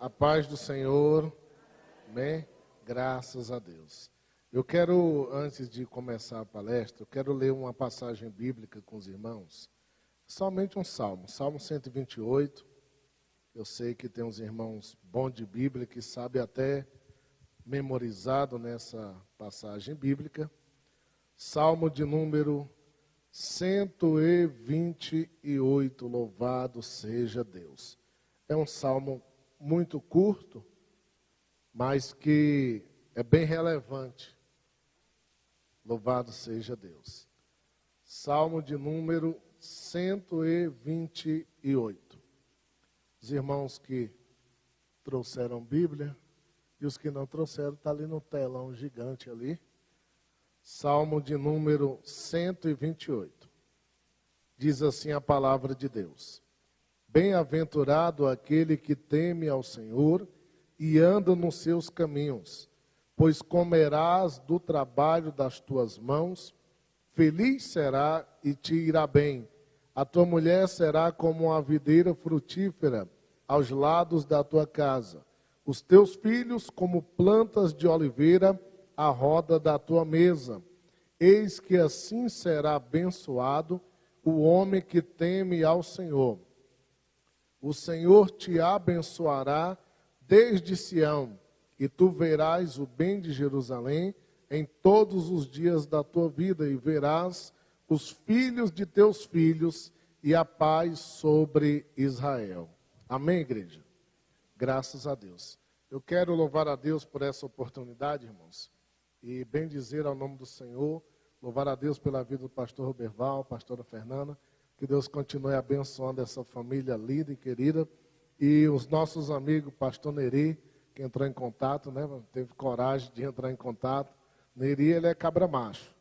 A paz do Senhor. Amém? Graças a Deus. Eu quero, antes de começar a palestra, eu quero ler uma passagem bíblica com os irmãos. Somente um salmo, Salmo 128. Eu sei que tem uns irmãos bons de Bíblia que sabem até memorizado nessa passagem bíblica. Salmo de número 128, louvado seja Deus. É um salmo muito curto, mas que é bem relevante. Louvado seja Deus. Salmo de número 128. Os irmãos que trouxeram Bíblia e os que não trouxeram, está ali no telão gigante ali. Salmo de número 128. Diz assim a palavra de Deus: Bem-aventurado aquele que teme ao Senhor e anda nos seus caminhos, pois comerás do trabalho das tuas mãos, feliz será e te irá bem. A tua mulher será como uma videira frutífera aos lados da tua casa, os teus filhos como plantas de oliveira à roda da tua mesa. Eis que assim será abençoado o homem que teme ao Senhor. O Senhor te abençoará desde Sião, e tu verás o bem de Jerusalém em todos os dias da tua vida, e verás os filhos de teus filhos e a paz sobre Israel. Amém, igreja? Graças a Deus. Eu quero louvar a Deus por essa oportunidade, irmãos, e bendizer ao nome do Senhor, louvar a Deus pela vida do pastor Roberval, pastora Fernanda, que Deus continue abençoando essa família linda e querida. E os nossos amigos, pastor Neri, que entrou em contato, né? Teve coragem de entrar em contato. Neri, ele é cabra macho.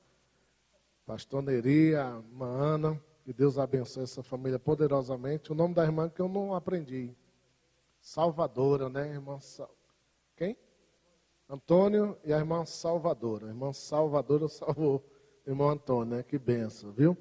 Pastor Neri, a irmã Ana, que Deus abençoe essa família poderosamente. O nome da irmã que eu não aprendi. Salvadora, né, irmã? Quem? Antônio e a irmã Salvadora. A irmã Salvadora salvou o irmão Antônio, né? Que benção, viu?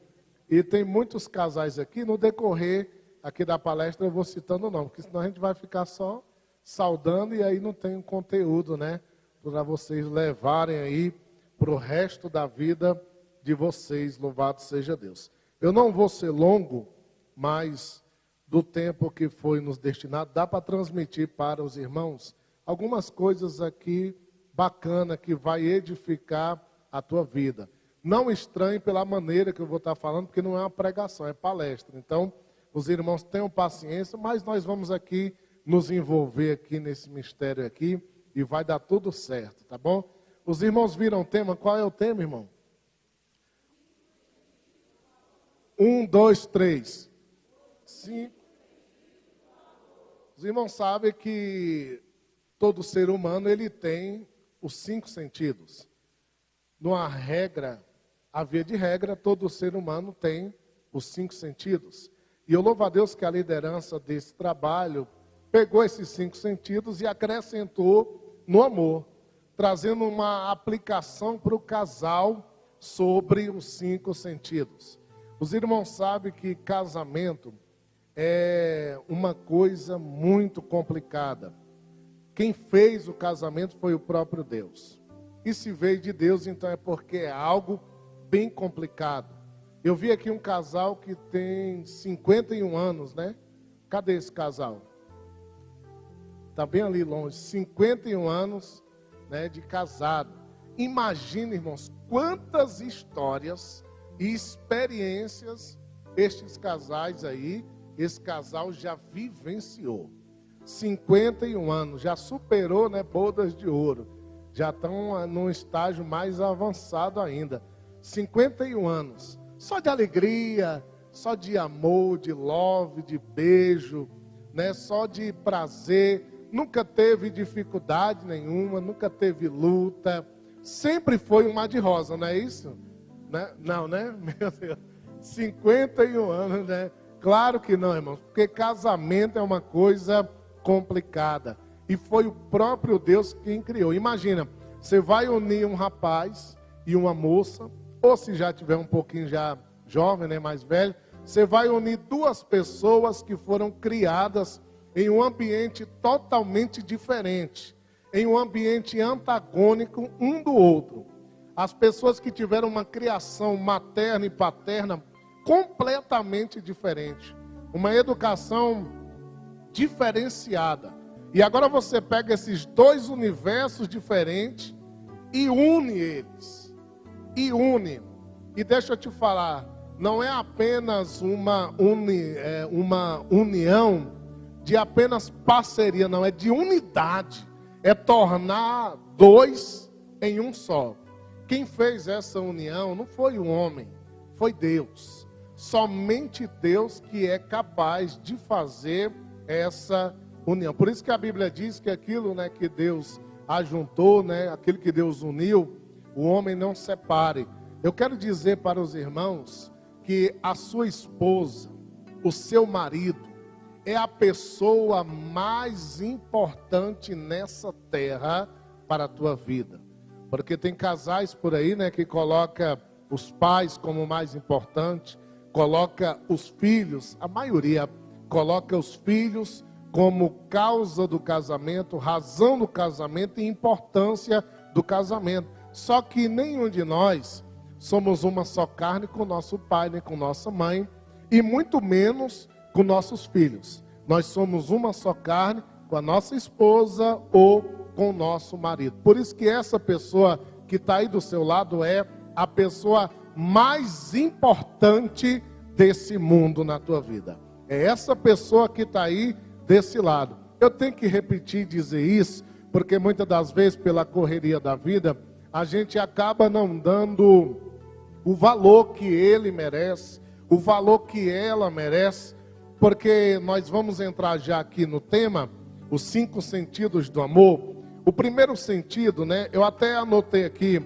E tem muitos casais aqui, no decorrer aqui da palestra eu vou citando o nome, porque senão a gente vai ficar só saudando e aí não tem um conteúdo, né? Para vocês levarem aí para o resto da vida de vocês, louvado seja Deus. Eu não vou ser longo, mas do tempo que foi nos destinado, dá para transmitir para os irmãos algumas coisas aqui bacanas que vai edificar a tua vida. Não estranhe pela maneira que eu vou estar falando, porque não é uma pregação, é palestra. Então, os irmãos tenham paciência, mas nós vamos aqui nos envolver aqui nesse mistério aqui e vai dar tudo certo, tá bom? Os irmãos viram o tema? Qual é o tema, irmão? 1, 2, 3. 5. Os irmãos sabem que todo ser humano ele tem os 5 sentidos. Numa regra, a via de regra, todo ser humano tem os 5 sentidos. E eu louvo a Deus que a liderança desse trabalho pegou esses 5 sentidos e acrescentou no amor, trazendo uma aplicação para o casal sobre os 5 sentidos. Os irmãos sabem que casamento é uma coisa muito complicada. Quem fez o casamento foi o próprio Deus. E se veio de Deus, então é porque é algo bem complicado. Eu vi aqui um casal que tem 51 anos, né? Cadê esse casal? Está bem ali longe. 51 anos, né, de casado. Imagina, irmãos, quantas histórias e experiências estes casais aí, esse casal já vivenciou. 51 anos, já superou, né, bodas de ouro. Já estão num estágio mais avançado ainda. 51 anos. Só de alegria, só de amor, de love, de beijo, né? Só de prazer. Nunca teve dificuldade nenhuma, nunca teve luta. Sempre foi um mar de rosa, não é isso? Né? Não, né? Meu Deus. 51 anos, né? Claro que não, irmãos. Porque casamento é uma coisa complicada. E foi o próprio Deus quem criou. Imagina, você vai unir um rapaz e uma moça, ou se já tiver um pouquinho já jovem, né, mais velho, você vai unir duas pessoas que foram criadas em um ambiente totalmente diferente, em um ambiente antagônico um do outro. As pessoas que tiveram uma criação materna e paterna completamente diferente, uma educação diferenciada. E agora você pega esses dois universos diferentes e une eles. E deixa eu te falar, não é apenas uma união de apenas parceria, não, é de unidade. É tornar dois em um só. Quem fez essa união não foi o homem, foi Deus. Somente Deus que é capaz de fazer essa união. Por isso que a Bíblia diz que aquilo, né, que Deus ajuntou, né, aquilo que Deus uniu, o homem não separe. Eu quero dizer para os irmãos que a sua esposa, o seu marido, é a pessoa mais importante nessa terra para a tua vida. Porque tem casais por aí, né, que coloca os pais como mais importante, coloca os filhos, a maioria coloca os filhos como causa do casamento, razão do casamento e importância do casamento. Só que nenhum de nós somos uma só carne com nosso pai, nem com nossa mãe, e muito menos com nossos filhos. Nós somos uma só carne com a nossa esposa ou com o nosso marido. Por isso que essa pessoa que está aí do seu lado é a pessoa mais importante desse mundo na tua vida. É essa pessoa que está aí desse lado. Eu tenho que repetir e dizer isso, porque muitas das vezes, pela correria da vida, a gente acaba não dando o valor que ele merece, o valor que ela merece, porque nós vamos entrar já aqui no tema, os 5 sentidos do amor. O primeiro sentido, né, eu até anotei aqui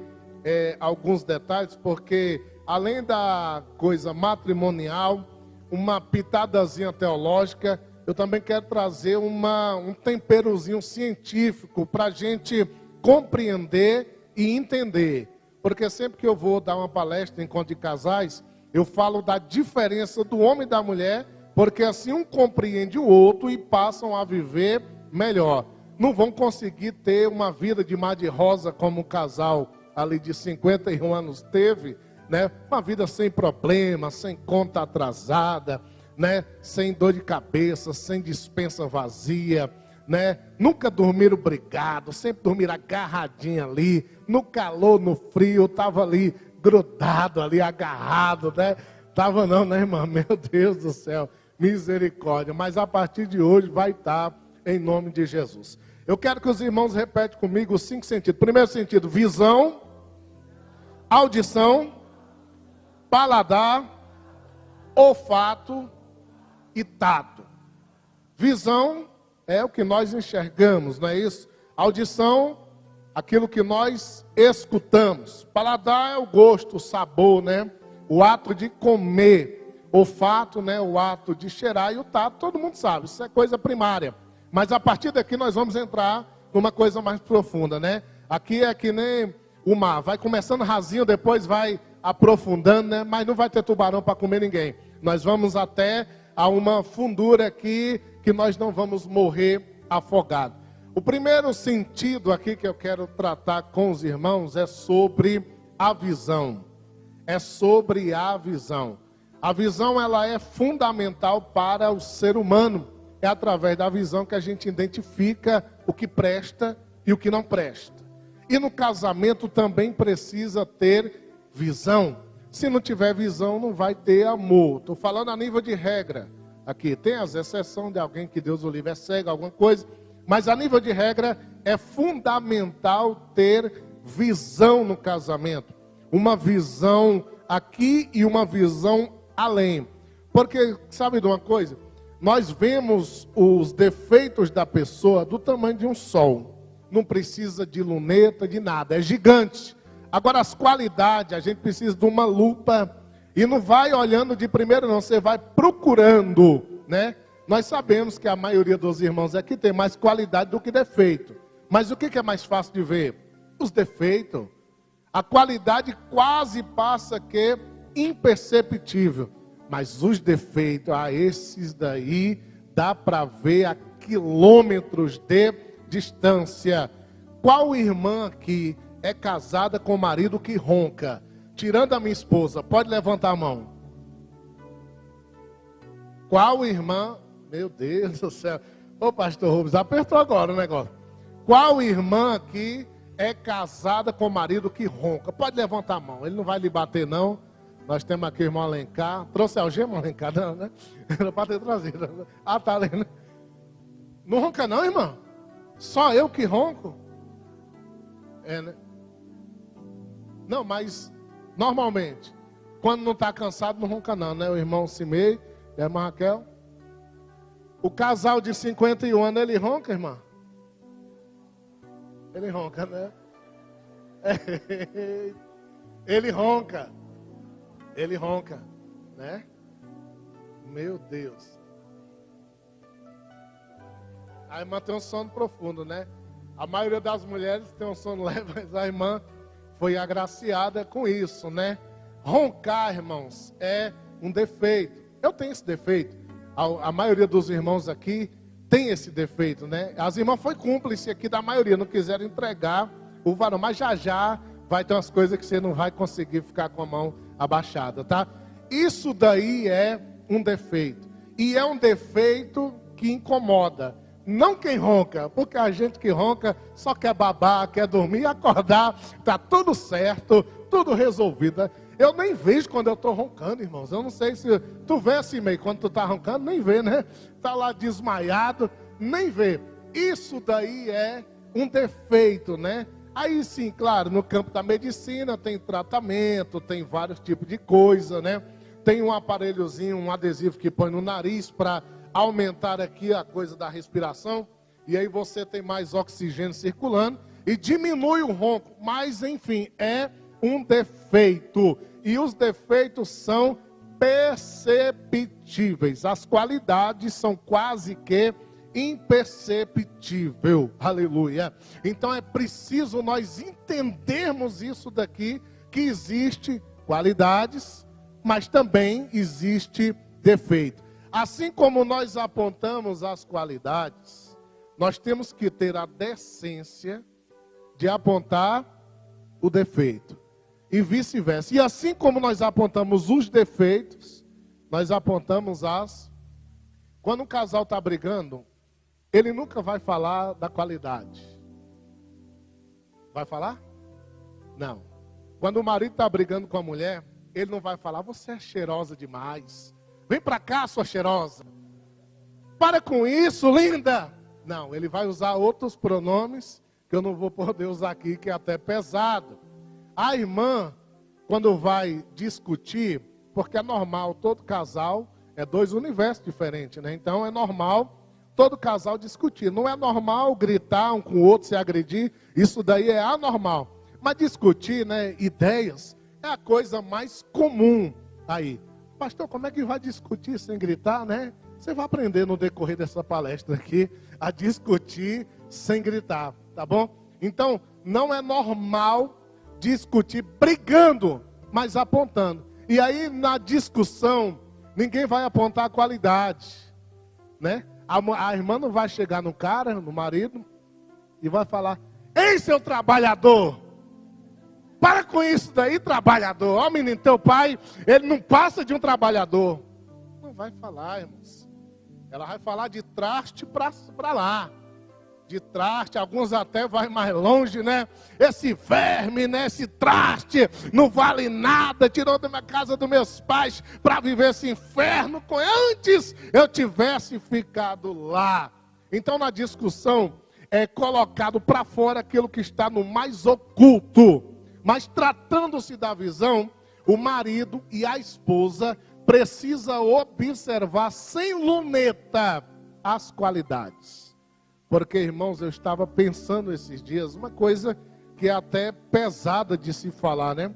alguns detalhes, porque além da coisa matrimonial, uma pitadazinha teológica, eu também quero trazer um temperozinho científico para a gente compreender e entender. Porque sempre que eu vou dar uma palestra em encontro de casais, eu falo da diferença do homem e da mulher, porque assim um compreende o outro e passam a viver melhor. Não vão conseguir ter uma vida de mar de rosa como um casal ali de 51 anos teve, né? Uma vida sem problema, sem conta atrasada, né? Sem dor de cabeça, sem despensa vazia, né? Nunca dormiram brigados, sempre dormiram agarradinho ali, no calor, no frio, tava ali grudado ali, agarrado, né? Tava não, né, irmã? Meu Deus do céu, misericórdia. Mas a partir de hoje vai estar em nome de Jesus. Eu quero que os irmãos repetem comigo os 5 sentidos. Primeiro sentido, visão, audição, paladar, olfato e tato. Visão é o que nós enxergamos, não é isso? Audição, aquilo que nós escutamos. Paladar é o gosto, o sabor, né? O ato de comer. Olfato, né? O ato de cheirar. E o tato, todo mundo sabe, isso é coisa primária. Mas a partir daqui nós vamos entrar numa coisa mais profunda, né? Aqui é que nem o mar, vai começando rasinho, depois vai aprofundando, né? Mas não vai ter tubarão para comer ninguém. Nós vamos até a uma fundura aqui que nós não vamos morrer afogados. O primeiro sentido aqui que eu quero tratar com os irmãos é sobre a visão. É sobre a visão. A visão, ela é fundamental para o ser humano. É através da visão que a gente identifica o que presta e o que não presta. E no casamento também precisa ter visão. Se não tiver visão, não vai ter amor. Estou falando a nível de regra. Aqui tem as exceções de alguém que Deus o livre é cego, alguma coisa. Mas a nível de regra é fundamental ter visão no casamento. Uma visão aqui e uma visão além. Porque, sabe de uma coisa? Nós vemos os defeitos da pessoa do tamanho de um sol. Não precisa de luneta, de nada. É gigante. Agora as qualidades, a gente precisa de uma lupa. E não vai olhando de primeiro não, você vai procurando, né? Nós sabemos que a maioria dos irmãos aqui tem mais qualidade do que defeito. Mas o que é mais fácil de ver? Os defeitos. A qualidade quase passa que imperceptível. Mas os defeitos, esses daí, dá para ver quilômetros de distância. Qual irmã aqui é casada com marido que ronca? Tirando a minha esposa, pode levantar a mão. Qual irmã? Meu Deus do céu. Ô pastor Rubens, apertou agora o negócio. Qual irmã aqui é casada com marido que ronca? Pode levantar a mão, ele não vai lhe bater não. Nós temos aqui o irmão Alencar. Trouxe algema, Alencar? Não, né? Era para ter trazido. Ah, tá lendo. Não ronca não, irmão? Só eu que ronco? É, né? Não, mas normalmente, quando não está cansado, não ronca não, né? O irmão Cimei e a irmã Raquel. O casal de 51 anos, ele ronca, irmã? Ele ronca, né? Ele ronca. Ele ronca, né? Meu Deus. A irmã tem um sono profundo, né? A maioria das mulheres tem um sono leve, mas a irmã foi agraciada com isso, né? Roncar, irmãos, é um defeito. Eu tenho esse defeito. A maioria dos irmãos aqui tem esse defeito, né? As irmãs foi cúmplice aqui da maioria, não quiseram entregar o varão, mas já vai ter umas coisas que você não vai conseguir ficar com a mão abaixada, tá? Isso daí é um defeito. E é um defeito que incomoda. Não quem ronca, porque a gente que ronca só quer babar, quer dormir, acordar, tá tudo certo, tudo resolvido. Eu nem vejo quando eu estou roncando, irmãos. Eu não sei se tu vê assim meio quando tu tá roncando, nem vê, né? Tá lá desmaiado, nem vê. Isso daí é um defeito, né? Aí sim, claro, no campo da medicina tem tratamento, tem vários tipos de coisa, né? Tem um aparelhozinho, um adesivo que põe no nariz para aumentar aqui a coisa da respiração. E aí você tem mais oxigênio circulando e diminui o ronco. Mas, enfim, é um defeito. E os defeitos são perceptíveis. As qualidades são quase que imperceptível. Aleluia. Então é preciso nós entendermos isso daqui, que existe qualidades, mas também existe defeito. Assim como nós apontamos as qualidades, nós temos que ter a decência de apontar o defeito. E vice-versa. E assim como nós apontamos os defeitos, nós apontamos as... Quando um casal está brigando, ele nunca vai falar da qualidade. Vai falar? Não. Quando o marido está brigando com a mulher, ele não vai falar, você é cheirosa demais. Vem para cá, sua cheirosa. Para com isso, linda. Não, ele vai usar outros pronomes que eu não vou poder usar aqui, que é até pesado. A irmã, quando vai discutir, porque é normal, todo casal é dois universos diferentes, né? Então é normal todo casal discutir. Não é normal gritar um com o outro, se agredir. Isso daí é anormal. Mas discutir, né, ideias, é a coisa mais comum aí. Pastor, como é que vai discutir sem gritar, né? Você vai aprender no decorrer dessa palestra aqui a discutir sem gritar, tá bom? Então, não é normal discutir brigando, mas apontando. E aí, na discussão, ninguém vai apontar a qualidade, né? A irmã não vai chegar no cara, no marido, e vai falar, ei, seu trabalhador, para com isso daí, trabalhador. Ó, menino, teu pai, ele não passa de um trabalhador. Não vai falar, irmãos. Ela vai falar de traste para lá. De traste, alguns até vai mais longe, né? Esse verme, né? Esse traste não vale nada. Tirou da minha casa dos meus pais para viver esse inferno. Antes eu tivesse ficado lá. Então na discussão é colocado para fora aquilo que está no mais oculto. Mas tratando-se da visão, o marido e a esposa precisam observar sem luneta as qualidades. Porque, irmãos, eu estava pensando esses dias, uma coisa que é até pesada de se falar, né?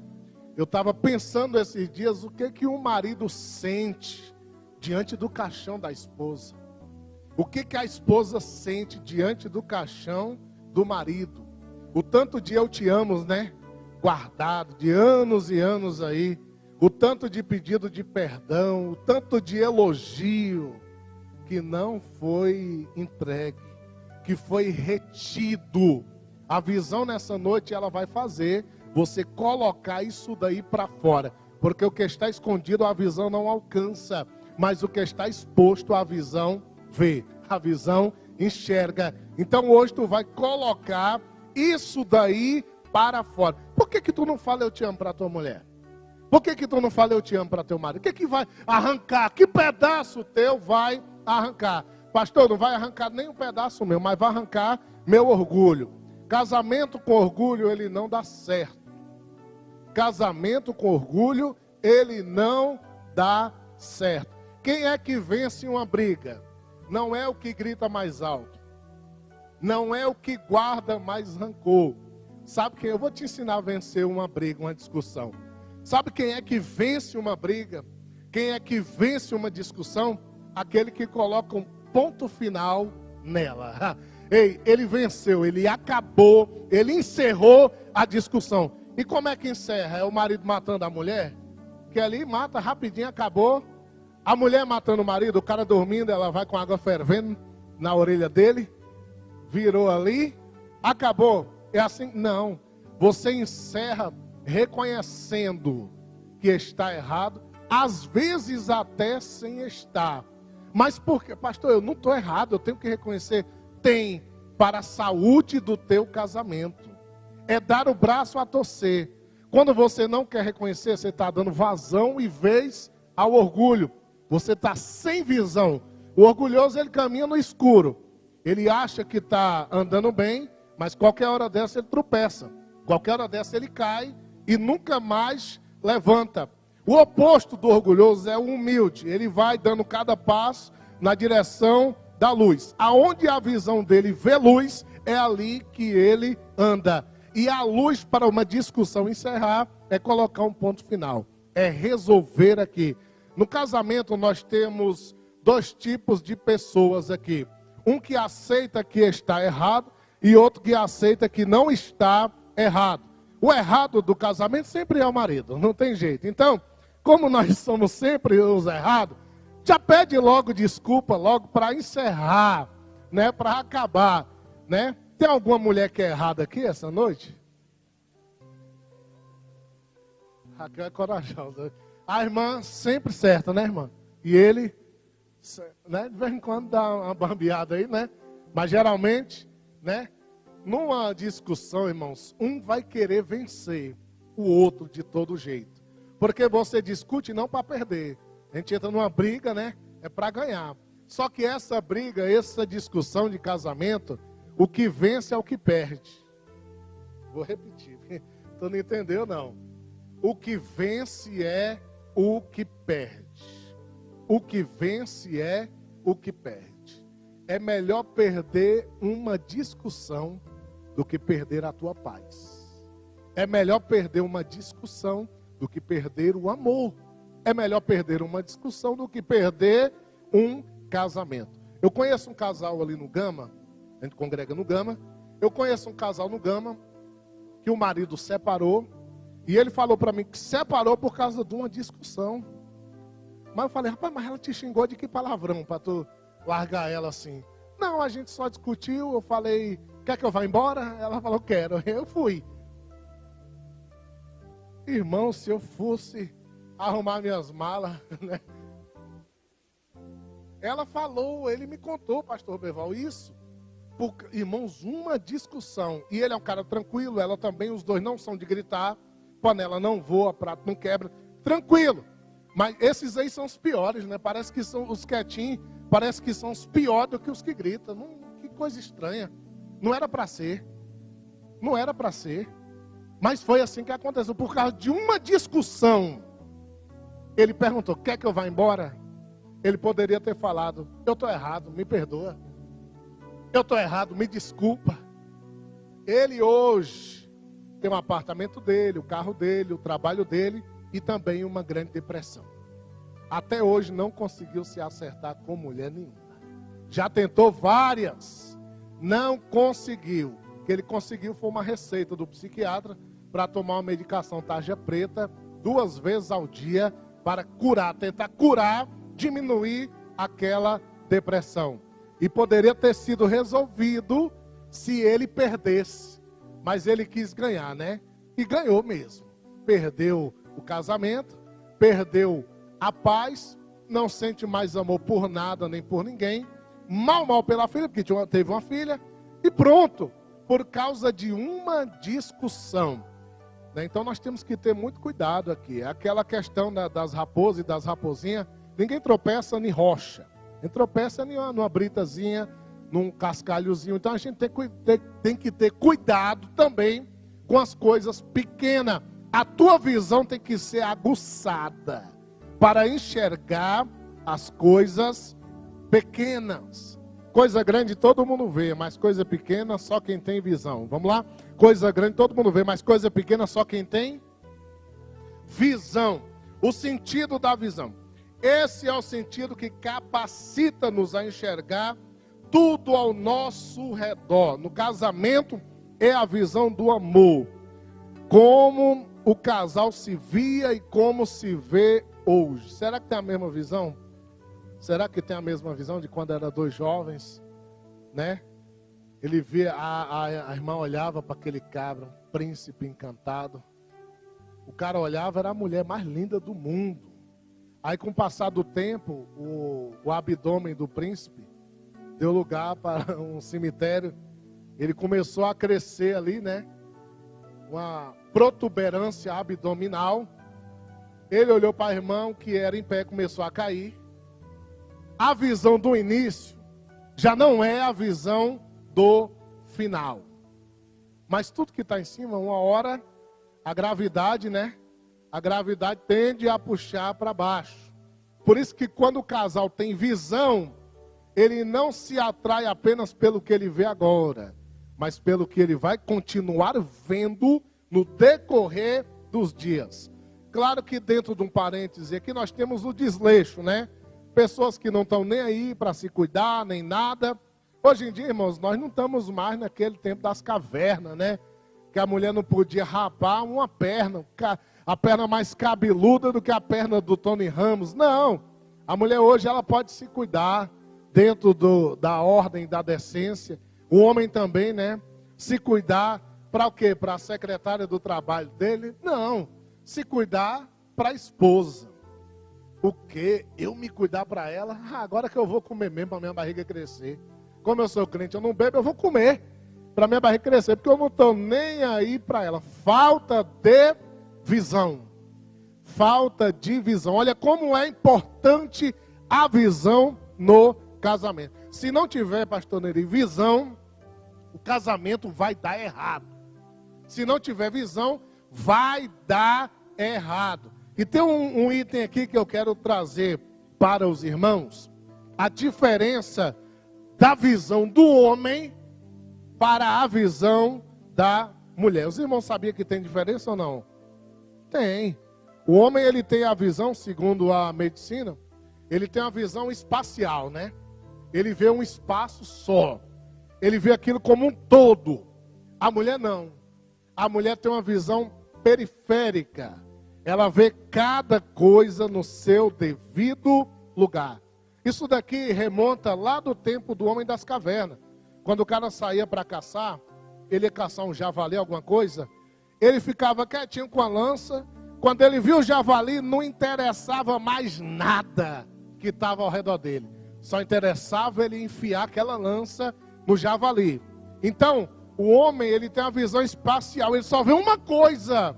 Eu estava pensando esses dias o que um marido sente diante do caixão da esposa. O que a esposa sente diante do caixão do marido. O tanto de eu te amo, né? Guardado de anos e anos aí. O tanto de pedido de perdão, o tanto de elogio. que não foi entregue, que foi retido. A visão nessa noite, ela vai fazer você colocar isso daí para fora. Porque o que está escondido, a visão não alcança. Mas o que está exposto, a visão vê. A visão enxerga. Então hoje tu vai colocar isso daí para fora. Por que tu não fala eu te amo para tua mulher? Por que tu não fala eu te amo para teu marido? O que vai arrancar? Que pedaço teu vai arrancar? Pastor, não vai arrancar nem um pedaço meu, mas vai arrancar meu orgulho. Casamento com orgulho, ele não dá certo. Casamento com orgulho, ele não dá certo. Quem é que vence uma briga? Não é o que grita mais alto. Não é o que guarda mais rancor. Sabe quem? Eu vou te ensinar a vencer uma briga, uma discussão. Sabe quem é que vence uma briga? Quem é que vence uma discussão? Aquele que coloca um ponto final nela. Ei, ele venceu, ele acabou, ele encerrou a discussão. E como é que encerra? É o marido matando a mulher? Que ali mata rapidinho, acabou. A mulher matando o marido, o cara dormindo, ela vai com água fervendo na orelha dele. Virou ali, acabou. É assim? Não. Você encerra reconhecendo que está errado, às vezes até sem estar. Mas por quê? Pastor, eu não estou errado, eu tenho que reconhecer. Tem, para a saúde do teu casamento. É dar o braço a torcer. Quando você não quer reconhecer, você está dando vazão e vez ao orgulho. Você está sem visão. O orgulhoso, ele caminha no escuro. Ele acha que está andando bem, mas qualquer hora dessa ele tropeça. Qualquer hora dessa ele cai e nunca mais levanta. O oposto do orgulhoso é o humilde. Ele vai dando cada passo na direção da luz. Aonde a visão dele vê luz, é ali que ele anda. E a luz para uma discussão encerrar é colocar um ponto final. É resolver aqui. No casamento nós temos dois tipos de pessoas aqui. Um que aceita que está errado e outro que aceita que não está errado. O errado do casamento sempre é o marido, não tem jeito. Então, como nós somos sempre os errados, já pede logo desculpa, logo para encerrar, né, para acabar, né? Tem alguma mulher que é errada aqui essa noite? Raquel é corajosa. A irmã sempre certa, né, irmã? E ele, né, de vez em quando dá uma bambeada aí, né? Mas geralmente, né, numa discussão, irmãos, um vai querer vencer o outro de todo jeito. Porque você discute não para perder. A gente entra numa briga, né? É para ganhar. Só que essa briga, essa discussão de casamento, o que vence é o que perde. Vou repetir. Tu não entendeu, não. O que vence é o que perde. O que vence é o que perde. É melhor perder uma discussão do que perder a tua paz. É melhor perder uma discussão do que perder o amor. É melhor perder uma discussão do que perder um casamento. Eu conheço um casal ali no Gama, a gente congrega no Gama. Eu conheço um casal no Gama que o marido separou e ele falou para mim que separou por causa de uma discussão. Mas eu falei, rapaz, mas ela te xingou de que palavrão para tu largar ela assim? Não, a gente só discutiu, eu falei, quer que eu vá embora? Ela falou, quero, eu fui. Irmão, se eu fosse arrumar minhas malas, né? Ela falou, ele me contou, pastor Beval, isso. Porque, irmãos, uma discussão. E ele é um cara tranquilo, ela também, os dois não são de gritar. Panela não voa, prato não quebra. Tranquilo. Mas esses aí são os piores, né? Parece que são os quietinhos, parece que são os piores do que os que gritam. Não, que coisa estranha. Não era para ser. Não era para ser. Mas foi assim que aconteceu. Por causa de uma discussão. Ele perguntou, quer que eu vá embora? Ele poderia ter falado, eu estou errado, me perdoa. Eu estou errado, me desculpa. Ele hoje tem um apartamento dele, o carro dele, o trabalho dele e também uma grande depressão. Até hoje não conseguiu se acertar com mulher nenhuma. Já tentou várias, não conseguiu. O que ele conseguiu foi uma receita do psiquiatra para tomar uma medicação tarja preta 2 vezes ao dia para curar, tentar curar, diminuir aquela depressão. E poderia ter sido resolvido se ele perdesse. Mas ele quis ganhar, né? E ganhou mesmo. Perdeu o casamento, perdeu a paz, não sente mais amor por nada nem por ninguém. Mal pela filha, porque teve uma filha. E pronto, por causa de uma discussão. Então nós temos que ter muito cuidado aqui. Aquela questão das raposas e das raposinhas, ninguém tropeça em rocha. Ninguém tropeça numa britazinha, num cascalhozinho. Então a gente tem que ter cuidado também com as coisas pequenas. A tua visão tem que ser aguçada para enxergar as coisas pequenas. Coisa grande todo mundo vê, mas coisa pequena só quem tem visão. Vamos lá? Coisa grande todo mundo vê, mas coisa pequena só quem tem visão. O sentido da visão. Esse é o sentido que capacita-nos a enxergar tudo ao nosso redor. No casamento é a visão do amor. Como o casal se via e como se vê hoje. Será que tem a mesma visão? Será que tem a mesma visão de quando eram dois jovens, né? Ele via, a irmã olhava para aquele cabra, um príncipe encantado. O cara olhava, era a mulher mais linda do mundo. Aí com o passar do tempo, o abdômen do príncipe deu lugar para um cemitério. Ele começou a crescer ali, né? Uma protuberância abdominal. Ele olhou para a irmã, que era em pé, começou a cair. A visão do início já não é a visão do final. Mas tudo que está em cima, uma hora, a gravidade, né? A gravidade tende a puxar para baixo. Por isso que quando o casal tem visão, ele não se atrai apenas pelo que ele vê agora, mas pelo que ele vai continuar vendo no decorrer dos dias. Claro que dentro de um parêntese aqui nós temos o desleixo, né? Pessoas que não estão nem aí para se cuidar, nem nada. Hoje em dia, irmãos, nós não estamos mais naquele tempo das cavernas, né? Que a mulher não podia rapar uma perna, a perna mais cabeluda do que a perna do Tony Ramos. Não, a mulher hoje ela pode se cuidar dentro da ordem, da decência. O homem também, né? Se cuidar para o quê? Para a secretária do trabalho dele? Não, se cuidar para a esposa. O quê? Eu me cuidar para ela? Agora que eu vou comer mesmo para minha barriga crescer. Como eu sou crente, eu não bebo, eu vou comer para minha barriga crescer, porque eu não estou nem aí para ela. Falta de visão. Falta de visão. Olha como é importante a visão no casamento. Se não tiver, pastor Neri, visão, o casamento vai dar errado. Se não tiver visão, vai dar errado. E tem um item aqui que eu quero trazer para os irmãos. A diferença da visão do homem para a visão da mulher. Os irmãos sabiam que tem diferença ou não? Tem. O homem, ele tem a visão, segundo a medicina, ele tem a visão espacial, né? Ele vê um espaço só. Ele vê aquilo como um todo. A mulher não. A mulher tem uma visão periférica. Ela vê cada coisa no seu devido lugar. Isso daqui remonta lá do tempo do homem das cavernas. Quando o cara saía para caçar, ele ia caçar um javali, alguma coisa, ele ficava quietinho com a lança. Quando ele viu o javali, não interessava mais nada que estava ao redor dele. Só interessava ele enfiar aquela lança no javali. Então, o homem, ele tem a visão espacial, ele só vê uma coisa.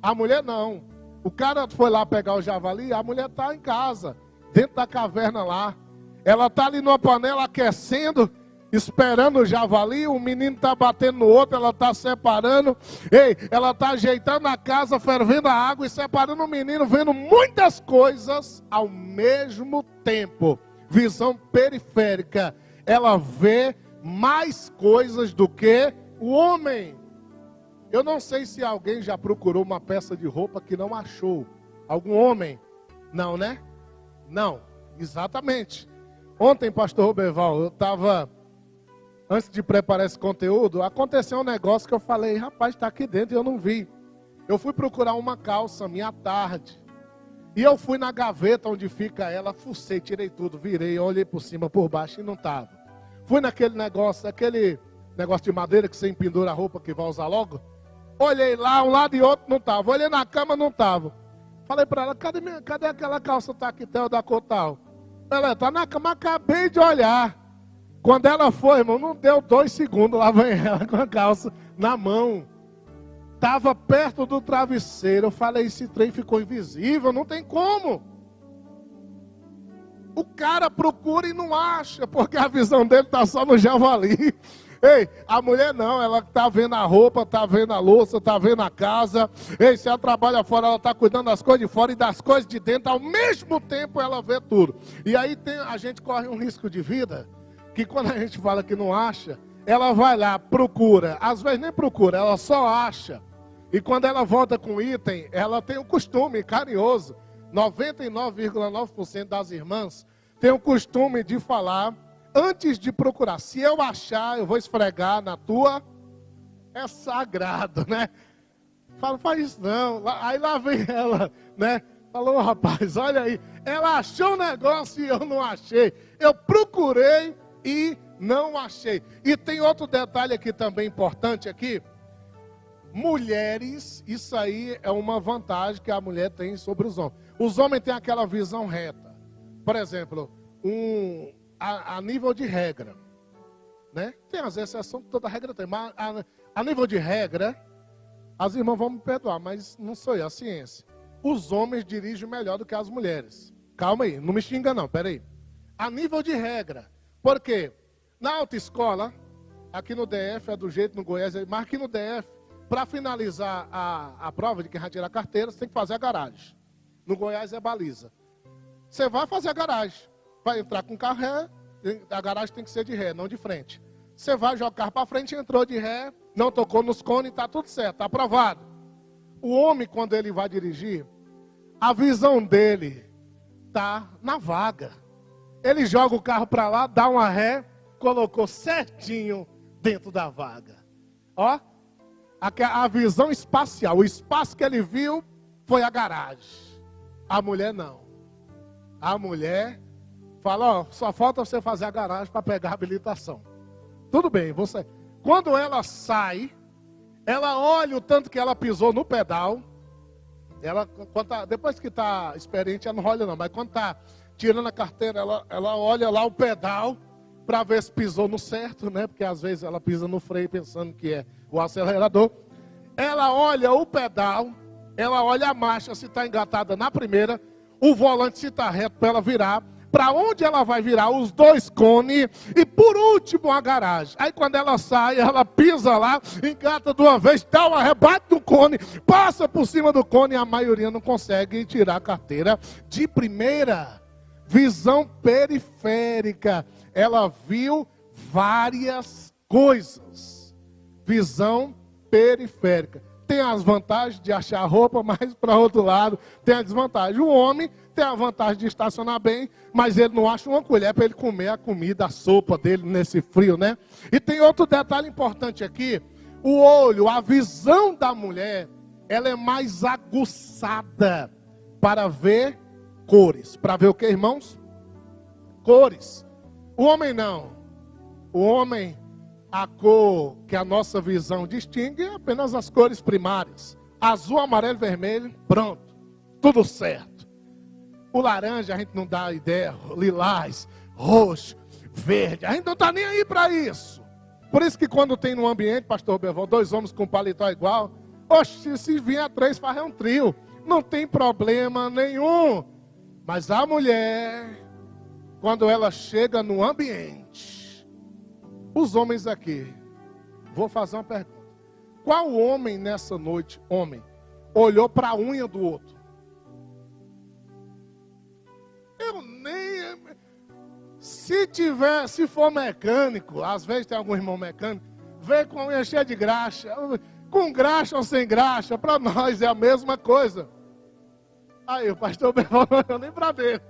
A mulher não. O cara foi lá pegar o javali, a mulher está em casa, dentro da caverna lá. Ela está ali numa panela aquecendo, esperando o javali, o menino está batendo no outro, ela está separando. Ei, ela está ajeitando a casa, fervendo a água e separando o menino, vendo muitas coisas ao mesmo tempo. Visão periférica. Ela vê mais coisas do que o homem. Eu não sei se alguém já procurou uma peça de roupa que não achou. Algum homem? Não, né? Não, exatamente. Ontem, pastor Roberval, eu estava, antes de preparar esse conteúdo, aconteceu um negócio que eu falei, rapaz, está aqui dentro e eu não vi. Eu fui procurar uma calça minha à tarde. E eu fui na gaveta onde fica ela, fucei, tirei tudo, virei, olhei por cima, por baixo e não estava. Fui naquele negócio de madeira que você empendura a roupa que vai usar logo. Olhei lá, um lado e outro, não estava. Olhei na cama, não estava. Falei para ela, cadê aquela calça taquetel da cor tal? Ela está na cama, acabei de olhar. Quando ela foi, irmão, não deu 2 segundos, lá vem ela com a calça na mão. Estava perto do travesseiro. Eu falei, esse trem ficou invisível, não tem como. O cara procura e não acha, porque a visão dele está só no javali. Ei, a mulher não, ela está vendo a roupa, está vendo a louça, está vendo a casa. Ei, se ela trabalha fora, ela está cuidando das coisas de fora e das coisas de dentro. Ao mesmo tempo ela vê tudo. E aí a gente corre um risco de vida, que quando a gente fala que não acha, ela vai lá, procura. Às vezes nem procura, ela só acha. E quando ela volta com item, ela tem um costume carinhoso. 99,9% das irmãs tem o costume de falar antes de procurar. Se eu achar, eu vou esfregar na tua. É sagrado, né? Fala, faz isso não. Aí lá vem ela, né? Falou, rapaz, olha aí. Ela achou um negócio e eu não achei. Eu procurei e não achei. E tem outro detalhe aqui também importante aqui. Mulheres, isso aí é uma vantagem que a mulher tem sobre os homens. Os homens têm aquela visão reta. Por exemplo, a nível de regra, né? Tem as exceções que toda regra tem, mas a nível de regra, as irmãs vão me perdoar, mas não sou eu, a ciência. Os homens dirigem melhor do que as mulheres. Calma aí, não me xinga não, peraí. A nível de regra, porque na autoescola, aqui no DF é do jeito, no Goiás, mas aqui no DF, para finalizar a prova de quem vai tirar a carteira, você tem que fazer a garagem. No Goiás é baliza. Você vai fazer a garagem. Vai entrar com carro ré, a garagem tem que ser de ré, não de frente. Você vai jogar o carro para frente, entrou de ré, não tocou nos cones, está tudo certo, está aprovado. O homem, quando ele vai dirigir, a visão dele está na vaga. Ele joga o carro para lá, dá uma ré, colocou certinho dentro da vaga. Ó. A visão espacial, o espaço que ele viu foi a garagem. A mulher não. A mulher fala, ó, só falta você fazer a garagem para pegar a habilitação. Tudo bem, você. Quando ela sai, ela olha o tanto que ela pisou no pedal. Depois que está experiente, ela não olha não, mas quando está tirando a carteira, ela olha lá o pedal para ver se pisou no certo, né? Porque às vezes ela pisa no freio pensando que é o acelerador. Ela olha o pedal, ela olha a marcha se está engatada na primeira, o volante se está reto para ela virar, para onde ela vai virar, os 2 cones e por último a garagem. Aí quando ela sai, ela pisa lá, engata de uma vez, dá um arrebate no cone, passa por cima do cone e a maioria não consegue tirar a carteira de primeira. Visão periférica. Ela viu várias coisas. Visão periférica. Tem as vantagens de achar roupa, mas para outro lado tem a desvantagem. O homem tem a vantagem de estacionar bem, mas ele não acha uma colher para ele comer a comida, a sopa dele nesse frio, né? E tem outro detalhe importante aqui. O olho, a visão da mulher, ela é mais aguçada para ver cores. Para ver o que, irmãos? Cores. O homem não. O homem, a cor que a nossa visão distingue é apenas as cores primárias. Azul, amarelo, vermelho, pronto. Tudo certo. O laranja a gente não dá ideia. Lilás, roxo, verde. A gente não está nem aí para isso. Por isso que quando tem no ambiente, pastor Belvão, 2 homens com paletó igual. Oxe, se vier 3, faz um trio. Não tem problema nenhum. Mas a mulher, quando ela chega no ambiente, os homens aqui, vou fazer uma pergunta. Qual homem nessa noite, olhou para a unha do outro? Eu nem... Se for mecânico, às vezes tem algum irmão mecânico, vem com a unha cheia de graxa. Com graxa ou sem graxa, para nós é a mesma coisa. Aí o pastor Belvão não olhou nem para dentro.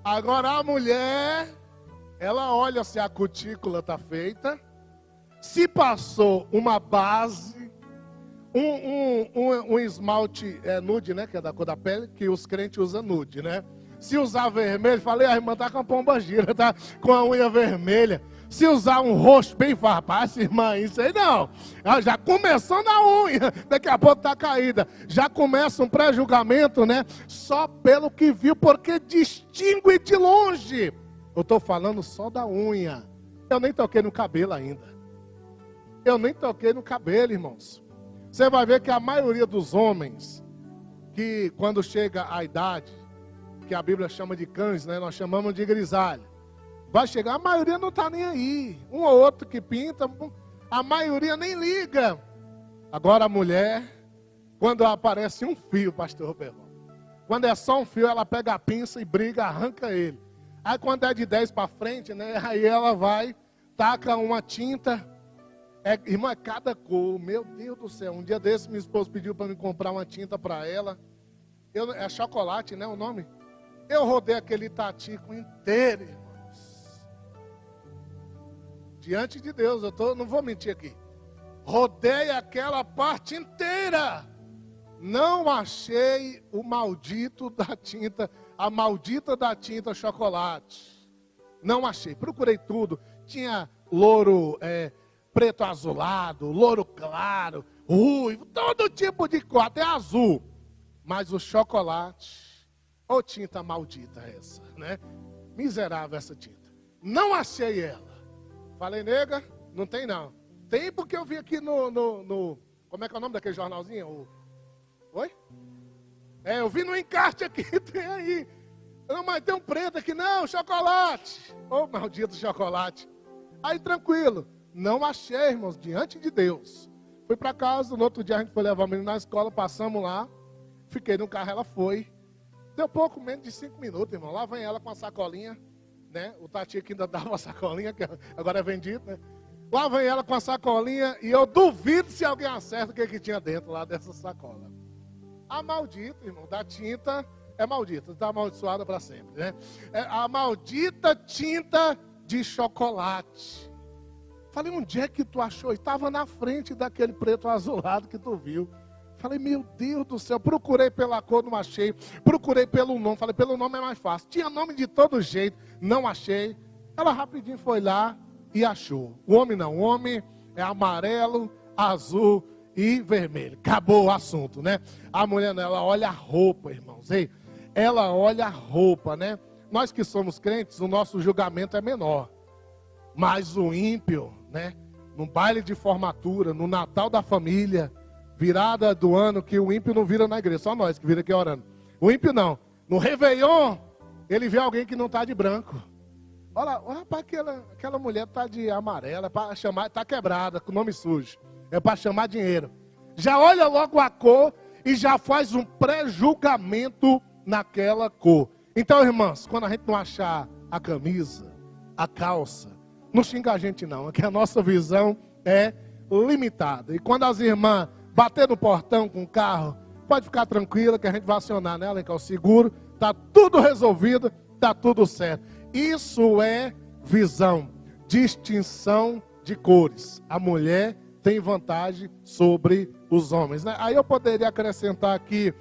Agora a mulher, ela olha se a cutícula está feita, se passou uma base, um esmalte nude, né? Que é da cor da pele, que os crentes usam nude, né? Se usar vermelho, falei, a irmã tá com a pomba gira, tá com a unha vermelha. Se usar um roxo bem farpado, irmã, isso aí não. Já começou na unha, daqui a pouco tá caída. Já começa um pré-julgamento, né? Só pelo que viu, porque distingue de longe. Eu tô falando só da unha. Eu nem toquei no cabelo ainda. Eu nem toquei no cabelo, irmãos. Você vai ver que a maioria dos homens, que quando chega a idade, que a Bíblia chama de cães, né? Nós chamamos de grisalha. Vai chegar, a maioria não está nem aí. Um ou outro que pinta, a maioria nem liga. Agora a mulher, quando aparece um fio, pastor Roberto, quando é só um fio, ela pega a pinça e briga, arranca ele. Aí quando é de 10 para frente, né? Aí ela vai, taca uma tinta. Irmã, é cada cor, meu Deus do céu. Um dia desse, minha esposa pediu para me comprar uma tinta para ela. É chocolate, né, o nome? Eu rodei aquele tatico inteiro, irmãos. Diante de Deus, não vou mentir aqui. Rodei aquela parte inteira. Não achei o maldito da tinta, a maldita da tinta chocolate. Não achei. Procurei tudo. Tinha louro preto azulado, louro claro, ruivo, todo tipo de cor, até azul. Mas o chocolate... Ô tinta maldita essa, né? Miserável essa tinta. Não achei ela. Falei, nega, não tem não. Tem porque eu vi aqui no como é que é o nome daquele jornalzinho? Oi? Eu vi no encarte aqui, tem aí. Não, mas tem um preto aqui, não, chocolate. Ô maldito chocolate. Aí tranquilo. Não achei, irmãos, diante de Deus. Fui para casa, no outro dia a gente foi levar a menina na escola, passamos lá. Fiquei no carro, ela foi. Deu pouco menos de 5 minutos, irmão. Lá vem ela com a sacolinha, né? O Tati que ainda dava uma sacolinha, que agora é vendido, né? Lá vem ela com a sacolinha e eu duvido se alguém acerta o que tinha dentro lá dessa sacola. A maldita, irmão, da tinta é maldita, está amaldiçoada para sempre, né? A maldita tinta de chocolate. Falei, onde é que tu achou? Estava na frente daquele preto azulado que tu viu. Falei, meu Deus do céu, procurei pela cor, não achei. Procurei pelo nome, falei, pelo nome é mais fácil. Tinha nome de todo jeito, não achei. Ela rapidinho foi lá e achou. O homem não, o homem é amarelo, azul e vermelho. Acabou o assunto, né? A mulher não, ela olha a roupa, irmãos. Ei, ela olha a roupa, né? Nós que somos crentes, o nosso julgamento é menor. Mas o ímpio, né? No baile de formatura, no Natal da família... Virada do ano que o ímpio não vira na igreja, só nós que vira aqui orando. O ímpio não. No Réveillon, ele vê alguém que não está de branco. Olha, rapaz, aquela mulher está de amarela, é para chamar, está quebrada, com nome sujo. É para chamar dinheiro. Já olha logo a cor e já faz um pré-julgamento naquela cor. Então, irmãs, quando a gente não achar a camisa, a calça, não xinga a gente não, é que a nossa visão é limitada. E quando as irmãs bater no portão com o carro, pode ficar tranquila que a gente vai acionar nela, que é o seguro, está tudo resolvido, está tudo certo. Isso é visão, distinção de cores. A mulher tem vantagem sobre os homens, né? Aí eu poderia acrescentar aqui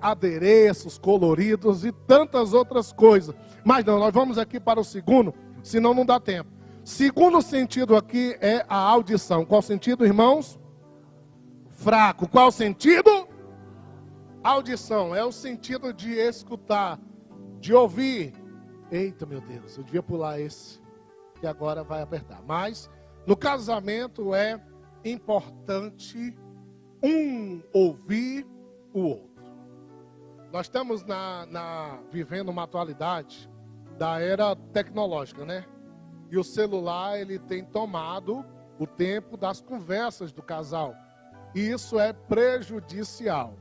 adereços coloridos e tantas outras coisas. Mas não, nós vamos aqui para o segundo, senão não dá tempo. Segundo sentido aqui é a audição. Qual sentido, irmãos? Fraco. Qual sentido? Audição. É o sentido de escutar, de ouvir. Eita, meu Deus, eu devia pular esse, que agora vai apertar. Mas, no casamento é importante um ouvir o outro. Nós estamos vivendo uma atualidade da era tecnológica, né? E o celular, ele tem tomado o tempo das conversas do casal. E isso é prejudicial.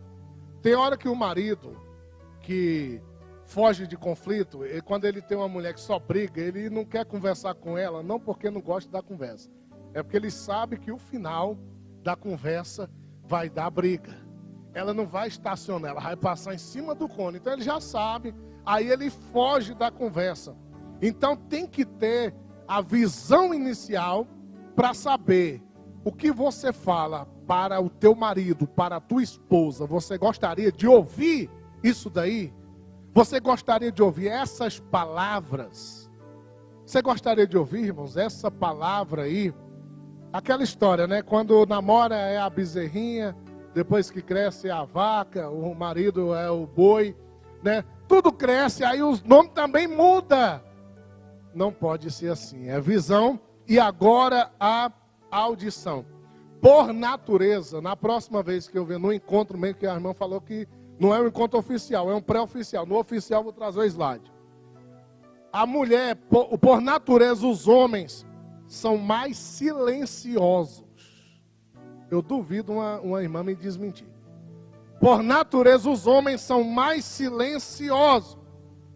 Tem hora que o marido que foge de conflito, e quando ele tem uma mulher que só briga, ele não quer conversar com ela, não porque não gosta da conversa. É porque ele sabe que o final da conversa vai dar briga. Ela não vai estacionar, ela vai passar em cima do cone. Então ele já sabe, aí ele foge da conversa. Então tem que ter a visão inicial para saber O que você fala para o teu marido, para a tua esposa, você gostaria de ouvir isso daí? Você gostaria de ouvir essas palavras? Você gostaria de ouvir, irmãos, essa palavra aí? Aquela história, né? Quando namora é a bezerrinha, depois que cresce é a vaca, o marido é o boi, né? Tudo cresce, aí os nomes também mudam. Não pode ser assim. É visão e agora a audição. Por natureza, na próxima vez que eu ver no encontro, mesmo que a irmã falou que não é um encontro oficial, é um pré-oficial. No oficial eu vou trazer o slide. A mulher, por natureza, os homens são mais silenciosos. Eu duvido uma irmã me desmentir. Por natureza, os homens são mais silenciosos.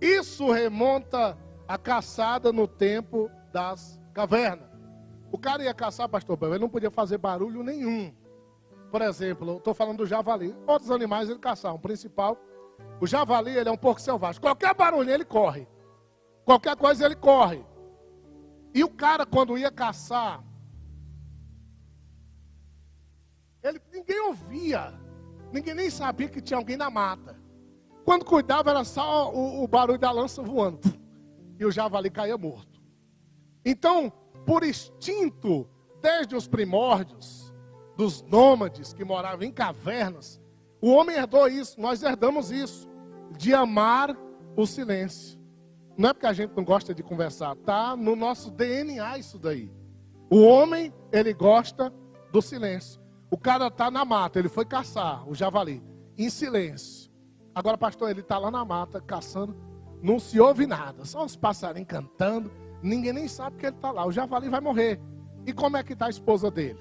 Isso remonta à caçada no tempo das cavernas. O cara ia caçar, pastor, ele não podia fazer barulho nenhum. Por exemplo, eu estou falando do javali. Outros animais ele caçavam. O principal, o javali, ele é um porco selvagem. Qualquer barulho ele corre. Qualquer coisa ele corre. E o cara, quando ia caçar, ninguém ouvia. Ninguém nem sabia que tinha alguém na mata. Quando cuidava, era só o barulho da lança voando. E o javali caía morto. Então, por instinto, desde os primórdios, dos nômades que moravam em cavernas, o homem herdou isso, nós herdamos isso, de amar o silêncio. Não é porque a gente não gosta de conversar, tá no nosso DNA isso daí. O homem, ele gosta do silêncio. O cara está na mata, ele foi caçar o javali, em silêncio. Agora, pastor, ele está lá na mata, caçando, não se ouve nada, só os passarinhos cantando, ninguém nem sabe que ele está lá, o javali vai morrer. E como é que está a esposa dele?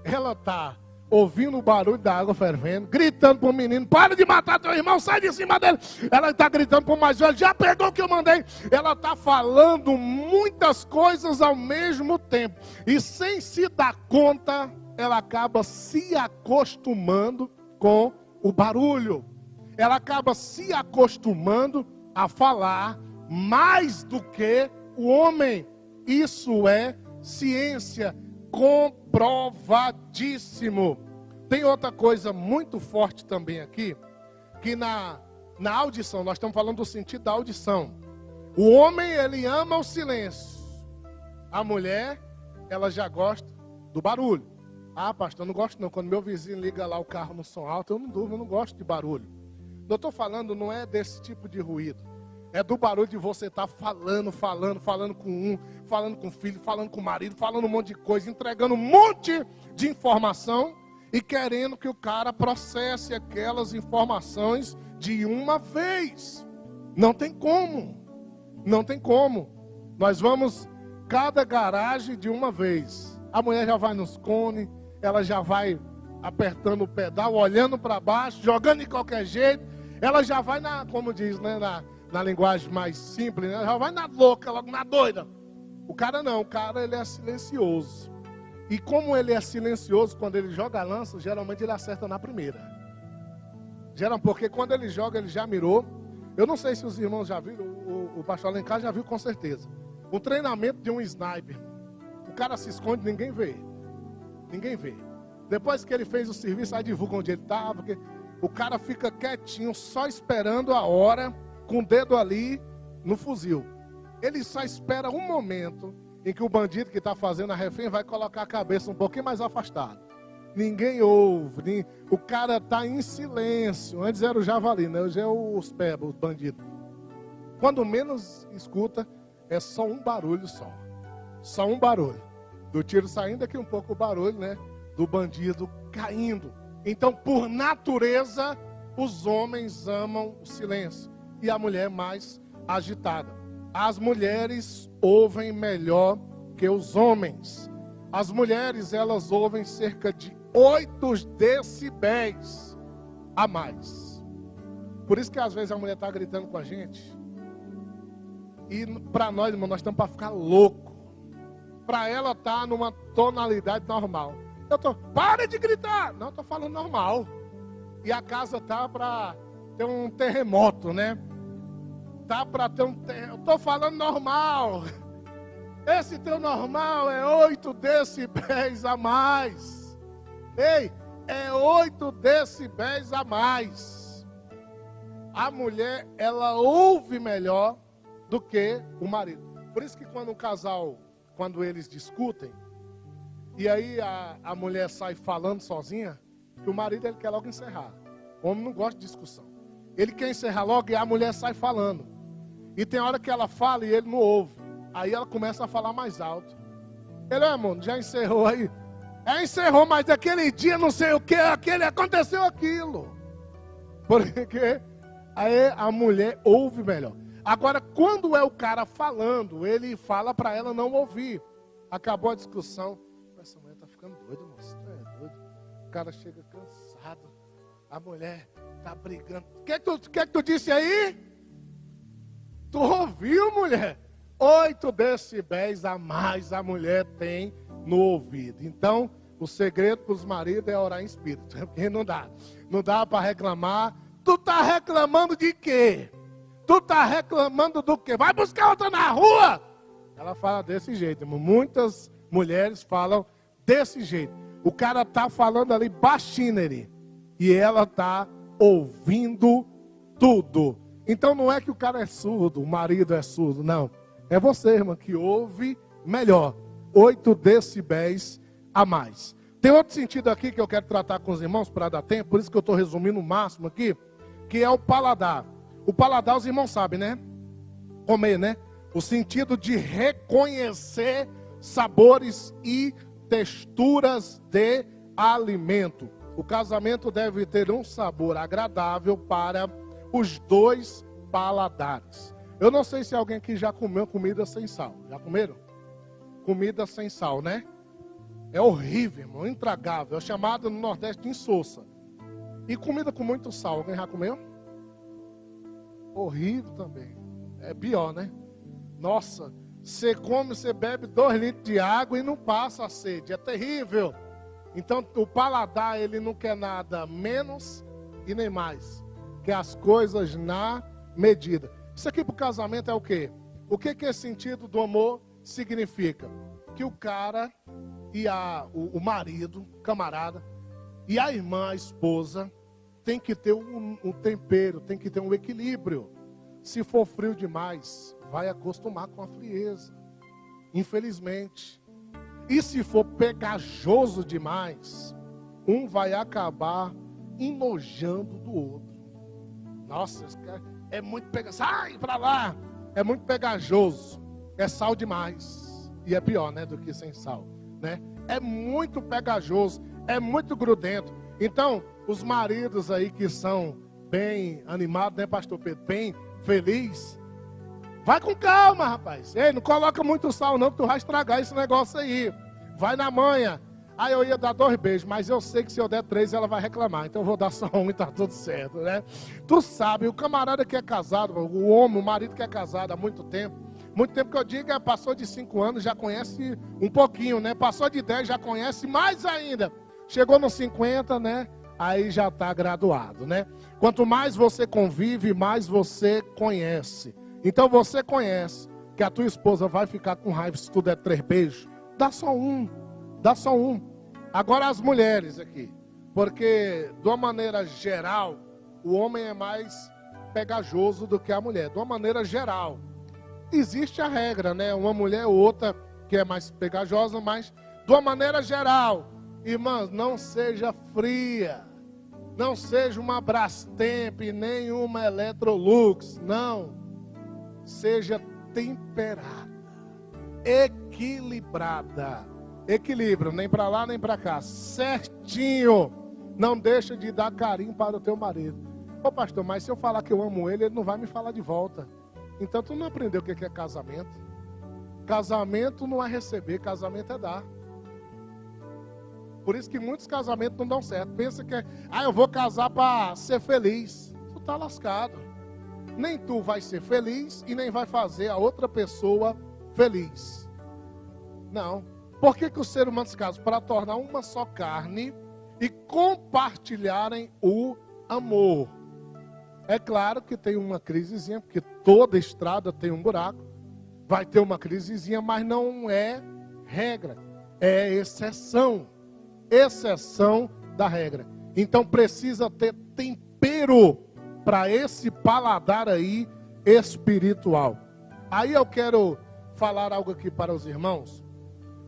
Ela está ouvindo o barulho da água fervendo, gritando para o menino, para de matar teu irmão, sai de cima dele. Ela está gritando para o mais velho, já pegou o que eu mandei. Ela está falando muitas coisas ao mesmo tempo. E sem se dar conta, ela acaba se acostumando com o barulho. Ela acaba se acostumando a falar mais do que o homem. Isso é ciência comprovadíssimo. Tem outra coisa muito forte também aqui, que na audição, nós estamos falando do sentido da audição. O homem, ele ama o silêncio. A mulher, ela já gosta do barulho. Ah, pastor, eu não gosto não. Quando meu vizinho liga lá o carro no som alto, eu não durmo, eu não gosto de barulho. Eu estou falando, não é desse tipo de ruído. É do barulho de você estar falando com um, falando com o filho, falando com o marido, falando um monte de coisa, entregando um monte de informação e querendo que o cara processe aquelas informações de uma vez. Não tem como. Não tem como. Nós vamos cada garagem de uma vez. A mulher já vai nos cones, ela já vai apertando o pedal, olhando para baixo, jogando de qualquer jeito. Ela já vai como diz, né, na linguagem mais simples, né? Já vai na louca, logo na doida. O cara não, o cara ele é silencioso. E como ele é silencioso, quando ele joga a lança, geralmente ele acerta na primeira. Porque quando ele joga, ele já mirou. Eu não sei se os irmãos já viram, o pastor Alencar já viu com certeza. Um treinamento de um sniper. O cara se esconde, ninguém vê. Ninguém vê. Depois que ele fez o serviço, aí divulga onde ele estava, porque o cara fica quietinho, só esperando a hora, com o dedo ali no fuzil. Ele só espera um momento em que o bandido que está fazendo a refém vai colocar a cabeça um pouquinho mais afastado. Ninguém ouve, o cara está em silêncio. Antes era o javali, né? Hoje é os pebas, os bandidos. Quando menos escuta, é só um barulho só. Só um barulho. Do tiro saindo, aqui um pouco o barulho, né? Do bandido caindo. Então, por natureza, os homens amam o silêncio. E a mulher mais agitada. As mulheres ouvem melhor que os homens. As mulheres, elas ouvem cerca de 8 decibéis a mais. Por isso que às vezes a mulher está gritando com a gente. E para nós, irmão, nós estamos para ficar louco. Para ela estar numa tonalidade normal. Para de gritar! Não, estou falando normal. E a casa está para ter um terremoto, né? Tá para ter eu estou falando normal. Esse teu normal é 8 decibéis a mais. Ei, é 8 decibéis a mais. A mulher, ela ouve melhor do que o marido. Por isso que quando um casal, quando eles discutem, e aí a mulher sai falando sozinha, que o marido ele quer logo encerrar. O homem não gosta de discussão. Ele quer encerrar logo e a mulher sai falando. E tem hora que ela fala e ele não ouve. Aí ela começa a falar mais alto. Ele, amor, já encerrou aí? Encerrou, mas aquele dia não sei o que, aconteceu aquilo. Porque aí a mulher ouve melhor. Agora, quando é o cara falando, ele fala para ela não ouvir. Acabou a discussão. Essa mulher tá ficando doida, moço. Tu é doido. O cara chega cansado. A mulher tá brigando. O que tu disse aí? Tu ouviu, mulher? 8 decibéis a mais a mulher tem no ouvido. Então, o segredo para os maridos é orar em espírito. Porque não dá para reclamar. Tu tá reclamando de quê? Tu tá reclamando do quê? Vai buscar outra na rua. Ela fala desse jeito, irmão. Muitas mulheres falam desse jeito. O cara tá falando ali baixinho, e ela tá ouvindo tudo. Então não é que o cara é surdo, o marido é surdo, não. É você, irmã, que ouve melhor. 8 decibéis a mais. Tem outro sentido aqui que eu quero tratar com os irmãos para dar tempo, por isso que eu estou resumindo o máximo aqui, que é o paladar. O paladar, os irmãos sabem, né? Comer, né? O sentido de reconhecer sabores e texturas de alimento. O casamento deve ter um sabor agradável para os dois paladares. Eu não sei se alguém aqui já comeu comida sem sal. Já comeram? Comida sem sal, né? É horrível, irmão, intragável. É chamado no Nordeste de insossa. E comida com muito sal, alguém já comeu? Horrível também. É pior, né? Nossa, você come, você bebe 2 litros de água e não passa a sede. É terrível. Então o paladar, ele não quer nada menos e nem mais. Quer as coisas na medida. Isso aqui para o casamento é o quê? O que esse sentido do amor significa? Que o cara e o marido, camarada, e a irmã, a esposa, tem que ter um tempero, tem que ter um equilíbrio. Se for frio demais, vai acostumar com a frieza. Infelizmente. E se for pegajoso demais, um vai acabar enojando do outro. Nossa, é muito pegajoso. Sai pra lá! É muito pegajoso. É sal demais. E é pior, né, do que sem sal, né? É muito pegajoso, é muito grudento. Então, os maridos aí que são bem animados, né, pastor Pedro? Bem feliz. Vai com calma, rapaz. Ei, não coloca muito sal não, que tu vai estragar esse negócio aí. Vai na manha. Aí eu ia dar 2 beijos, mas eu sei que se eu der 3 ela vai reclamar. Então eu vou dar só 1 e tá tudo certo, né? Tu sabe, o camarada que é casado, o homem, o marido que é casado há muito tempo que eu digo, passou de 5 anos, já conhece um pouquinho, né? Passou de 10, já conhece mais ainda. Chegou nos 50, né? Aí já está graduado, né? Quanto mais você convive, mais você conhece. Então você conhece que a tua esposa vai ficar com raiva se tu der 3 beijos. Dá só um. Agora as mulheres aqui. Porque, de uma maneira geral, o homem é mais pegajoso do que a mulher. De uma maneira geral. Existe a regra, né? Uma mulher ou outra que é mais pegajosa, mas de uma maneira geral, irmãs, não seja fria, não seja uma Brastemp, nem uma Electrolux, não. Seja temperada, equilibrada. Equilíbrio, nem para lá nem para cá, certinho. Não deixa de dar carinho para o teu marido. Ô pastor, mas se eu falar que eu amo ele, ele não vai me falar de volta. Então tu não aprendeu o que é casamento? Casamento não é receber, casamento é dar. Por isso que muitos casamentos não dão certo. Pensa que eu vou casar para ser feliz. Tu tá lascado. Nem tu vai ser feliz e nem vai fazer a outra pessoa feliz. Não. Por que o ser humano se casa? Para tornar uma só carne e compartilharem o amor. É claro que tem uma crisezinha, porque toda estrada tem um buraco. vai ter uma crisezinha, mas não é regra, é exceção. Exceção da regra. Então precisa ter tempero para esse paladar aí espiritual. Aí eu quero falar algo aqui para os irmãos.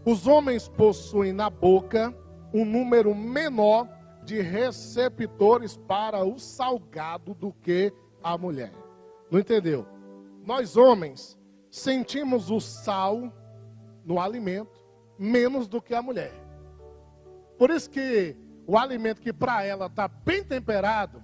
Os homens possuem na boca um número menor de receptores para o salgado do que a mulher. Não entendeu? Nós homens sentimos o sal no alimento menos do que a mulher. Por isso que o alimento que para ela está bem temperado,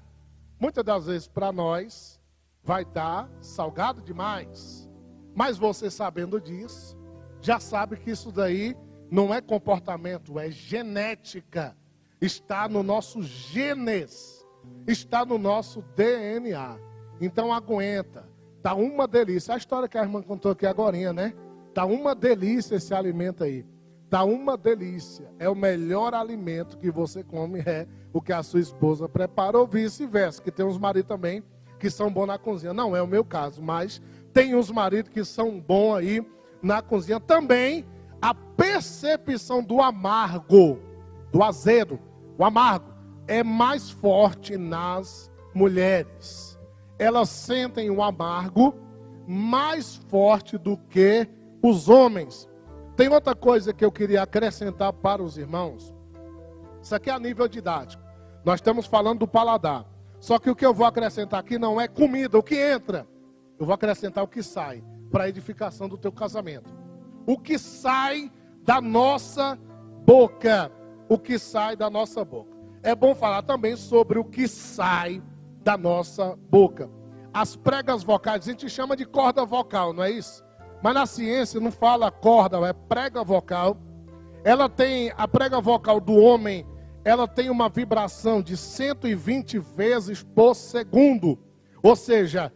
muitas das vezes para nós vai estar salgado demais. Mas você sabendo disso, já sabe que isso daí não é comportamento, é genética. Está no nosso genes, está no nosso DNA. Então aguenta, tá uma delícia. A história que a irmã contou aqui agorinha, né? Tá uma delícia esse alimento aí. Tá uma delícia. É o melhor alimento que você come, é o que a sua esposa prepara, ou vice-versa, que tem uns maridos também que são bons na cozinha. Não é o meu caso, mas tem uns maridos que são bons aí na cozinha. Também a percepção do amargo, do azedo, o amargo, é mais forte nas mulheres. Elas sentem o amargo mais forte do que os homens. Tem outra coisa que eu queria acrescentar para os irmãos. Isso aqui é a nível didático. Nós estamos falando do paladar. Só que o que eu vou acrescentar aqui não é comida, o que entra. Eu vou acrescentar o que sai para a edificação do teu casamento. O que sai da nossa boca. O que sai da nossa boca. É bom falar também sobre o que sai da nossa boca. As pregas vocais, a gente chama de corda vocal, não é isso? Mas na ciência não fala corda, é prega vocal. Ela tem, a prega vocal do homem, ela tem uma vibração de 120 vezes por segundo. Ou seja,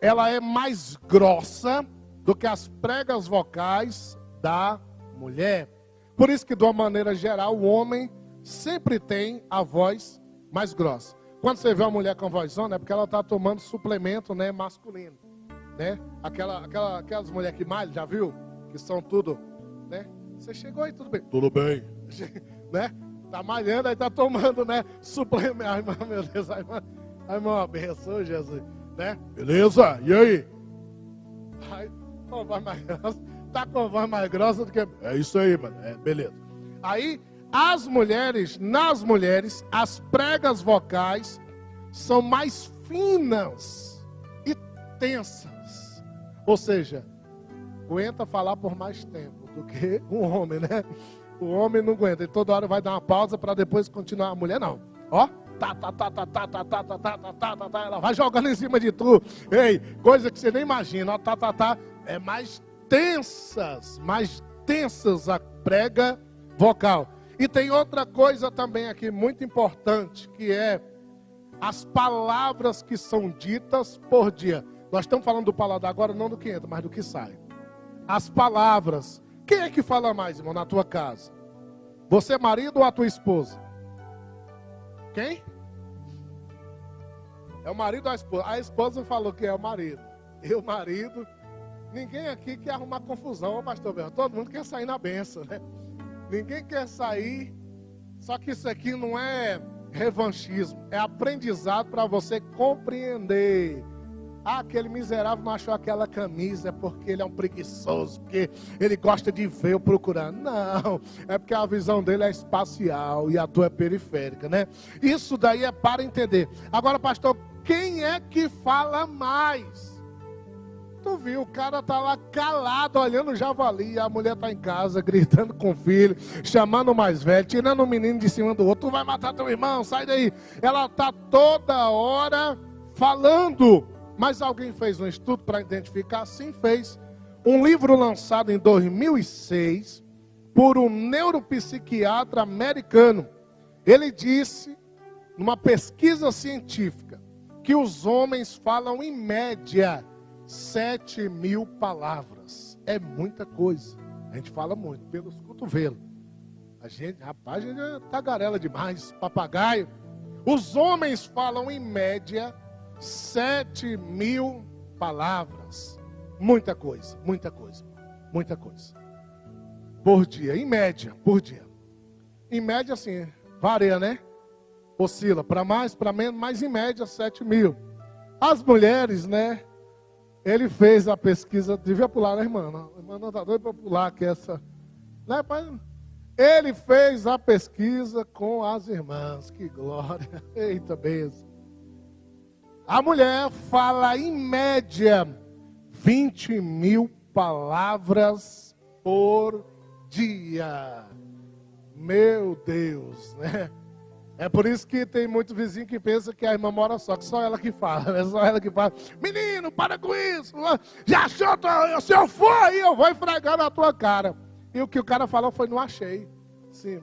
ela é mais grossa do que as pregas vocais da mulher. Por isso que, de uma maneira geral, o homem sempre tem a voz mais grossa. Quando você vê uma mulher com vozona, é porque ela está tomando suplemento, né, masculino. Né? Aquelas mulheres que malham, já viu? Que são tudo, né? Você chegou aí, tudo bem? Tudo bem. Né? Tá malhando, aí tá tomando, né, suplemento. Ai, meu Deus, ai, irmão, abençoe, Jesus. Né? Beleza, e aí? Ai, com voz mais grossa. Tá com voz mais grossa do que... É isso aí, mano, beleza. Aí, nas mulheres, as pregas vocais são mais finas e tensas. Ou seja, aguenta falar por mais tempo do que um homem, né? O homem não aguenta, ele toda hora vai dar uma pausa para depois continuar. A mulher não. Ó, ela vai jogando em cima de tu. Ei, coisa que você nem imagina. Ó, é mais tensas a prega vocal. E tem outra coisa também aqui muito importante, que é as palavras que são ditas por dia. Nós estamos falando do paladar agora, não do que entra, mas do que sai. As palavras. Quem é que fala mais, irmão, na tua casa? Você, marido, ou a tua esposa? Quem? É o marido ou a esposa? A esposa falou que é o marido. E o marido... Ninguém aqui quer arrumar confusão, ô pastor Bel. Todo mundo quer sair na benção, né? Ninguém quer sair. Só que isso aqui não é revanchismo. É aprendizado para você compreender. Ah, aquele miserável não achou aquela camisa, é porque ele é um preguiçoso, porque ele gosta de ver eu procurando. Não, é porque a visão dele é espacial e a tua é periférica, né? Isso daí é para entender. Agora, pastor, quem é que fala mais? Tu viu, o cara tá lá calado, olhando o javali, a mulher tá em casa, gritando com o filho, chamando o mais velho, tirando o menino de cima do outro. Tu vai matar teu irmão, sai daí. Ela tá toda hora falando. Mas alguém fez um estudo para identificar? Sim, fez. Um livro lançado em 2006 por um neuropsiquiatra americano. Ele disse, numa pesquisa científica, que os homens falam em média 7.000 palavras. É muita coisa. A gente fala muito, pelos cotovelos. A gente é tagarela demais, papagaio. Os homens falam em média 7.000 palavras. Muita coisa, muita coisa, muita coisa. Por dia, em média, por dia. Em média, assim, varia, né? Oscila para mais, para menos, mas em média 7.000. As mulheres, né? Ele fez a pesquisa, devia pular, né, irmã? A irmã não está doida para pular aqui essa. Né, pai? Ele fez a pesquisa com as irmãs, que glória, eita benção. A mulher fala em média 20.000 palavras por dia. Meu Deus, né? É por isso que tem muito vizinho que pensa que a irmã mora só, que só ela que fala, é só ela que fala. Menino, para com isso, já achou, se eu for aí, eu vou esfregar na tua cara. E o que o cara falou foi, não achei. Sim.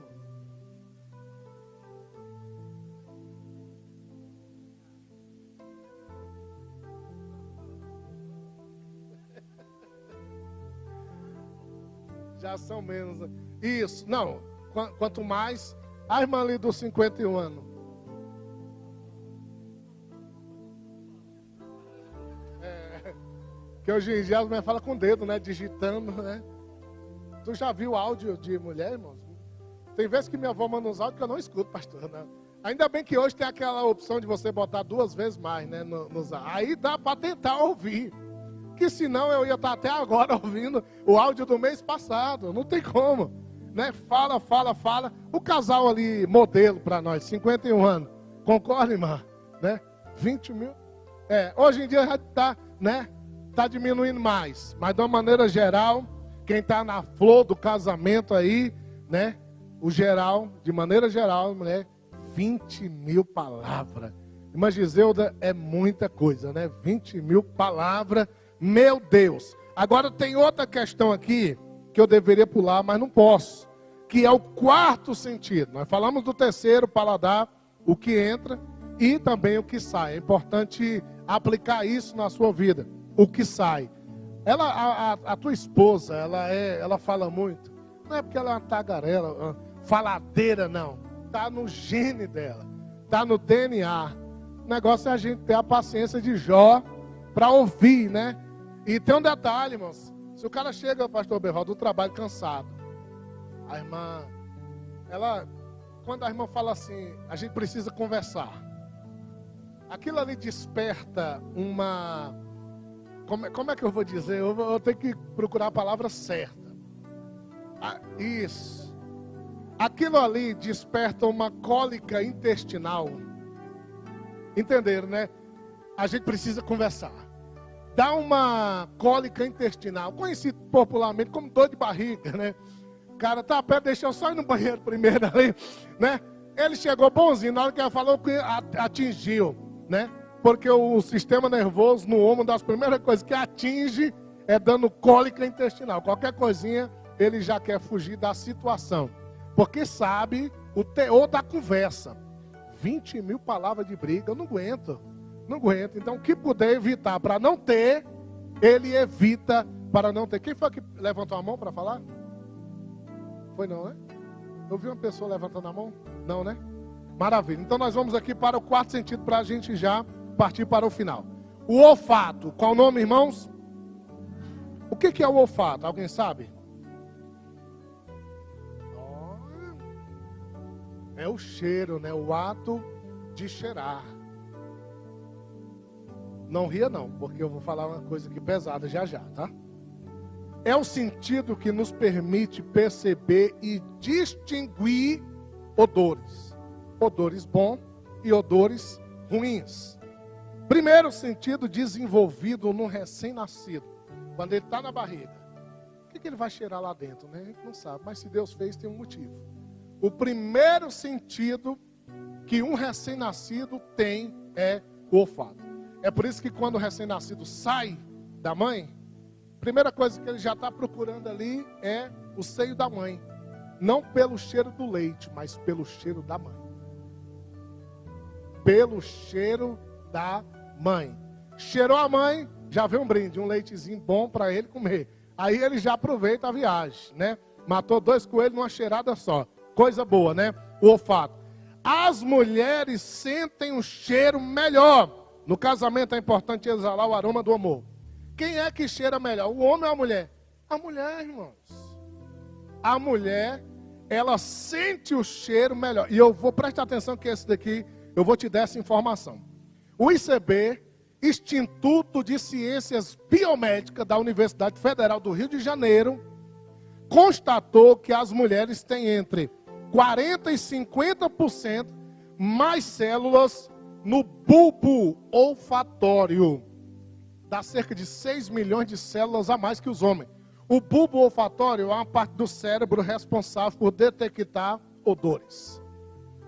Já são menos. Isso, não. Quanto mais, a irmã ali dos 51 anos. Que hoje em dia as mulheres falam com o dedo, né? Digitando, né? Tu já viu áudio de mulher, irmãos? Tem vezes que minha avó manda uns áudios que eu não escuto, pastor. Né? Ainda bem que hoje tem aquela opção de você botar 2 vezes mais, né? Aí dá para tentar ouvir. Que senão eu ia estar até agora ouvindo o áudio do mês passado. Não tem como. Né? Fala, fala, fala. O casal ali, modelo para nós, 51 anos. Concorda, irmã? Né? 20.000. Hoje em dia já está, né? Está diminuindo mais. Mas de uma maneira geral, quem está na flor do casamento aí, né? O geral, de maneira geral, mulher, 20.000 palavras. Irmã Giselda, é muita coisa, né? 20.000 palavras, meu Deus. Agora tem outra questão aqui, que eu deveria pular, mas não posso. Que é o 4º sentido. Nós falamos do 3º, paladar, o que entra e também o que sai. É importante aplicar isso na sua vida. O que sai. A tua esposa, ela fala muito. Não é porque ela é uma tagarela, faladeira, não. Está no gene dela. Está no DNA. O negócio é a gente ter a paciência de Jó para ouvir, né? E tem um detalhe, irmãos. Se o cara chega, pastor Berrol, do trabalho cansado. A irmã, quando a irmã fala assim, a gente precisa conversar. Aquilo ali desperta uma... Como é que eu vou dizer? Eu vou ter que procurar a palavra certa. Isso. Aquilo ali desperta uma cólica intestinal. Entenderam, né? A gente precisa conversar. Dá uma cólica intestinal, conhecido popularmente como dor de barriga, né? O cara tá perto, deixa eu só ir no banheiro primeiro ali, né? Ele chegou bonzinho, na hora que ela falou que atingiu, né? Porque o sistema nervoso no homem, uma das primeiras coisas que atinge é dando cólica intestinal. Qualquer coisinha, ele já quer fugir da situação. Porque sabe o teor da conversa. 20.000 palavras de briga, eu não aguento. Não aguento. Então, o que puder evitar para não ter, ele evita para não ter. Quem foi que levantou a mão para falar? Foi não, né? Eu vi uma pessoa levantando a mão? Não, né? Maravilha. Então, nós vamos aqui para o 4º sentido para a gente já partir para o final. O olfato. Qual o nome, irmãos? O que é o olfato? Alguém sabe? É o cheiro, né? O ato de cheirar. Não ria não, porque eu vou falar uma coisa aqui pesada já, tá? É o sentido que nos permite perceber e distinguir odores. Odores bons e odores ruins. Primeiro sentido desenvolvido no recém-nascido. Quando ele está na barriga. O que ele vai cheirar lá dentro, né? A gente não sabe, mas se Deus fez, tem um motivo. O primeiro sentido que um recém-nascido tem é o olfato. É por isso que quando o recém-nascido sai da mãe, a primeira coisa que ele já está procurando ali é o seio da mãe. Não pelo cheiro do leite, mas pelo cheiro da mãe. Pelo cheiro da mãe. Cheirou a mãe, já vê um brinde, um leitezinho bom para ele comer. Aí ele já aproveita a viagem, né? Matou 2 coelhos numa cheirada só. Coisa boa, né? O olfato. As mulheres sentem um cheiro melhor. No casamento é importante exalar o aroma do amor. Quem é que cheira melhor, o homem ou a mulher? A mulher, irmãos. A mulher, ela sente o cheiro melhor. E eu vou prestar atenção que esse daqui, eu vou te dar essa informação. O ICB, Instituto de Ciências Biomédicas da Universidade Federal do Rio de Janeiro, constatou que as mulheres têm entre 40% e 50% mais células no bulbo olfatório. Dá cerca de 6 milhões de células a mais que os homens. O bulbo olfatório é uma parte do cérebro responsável por detectar odores.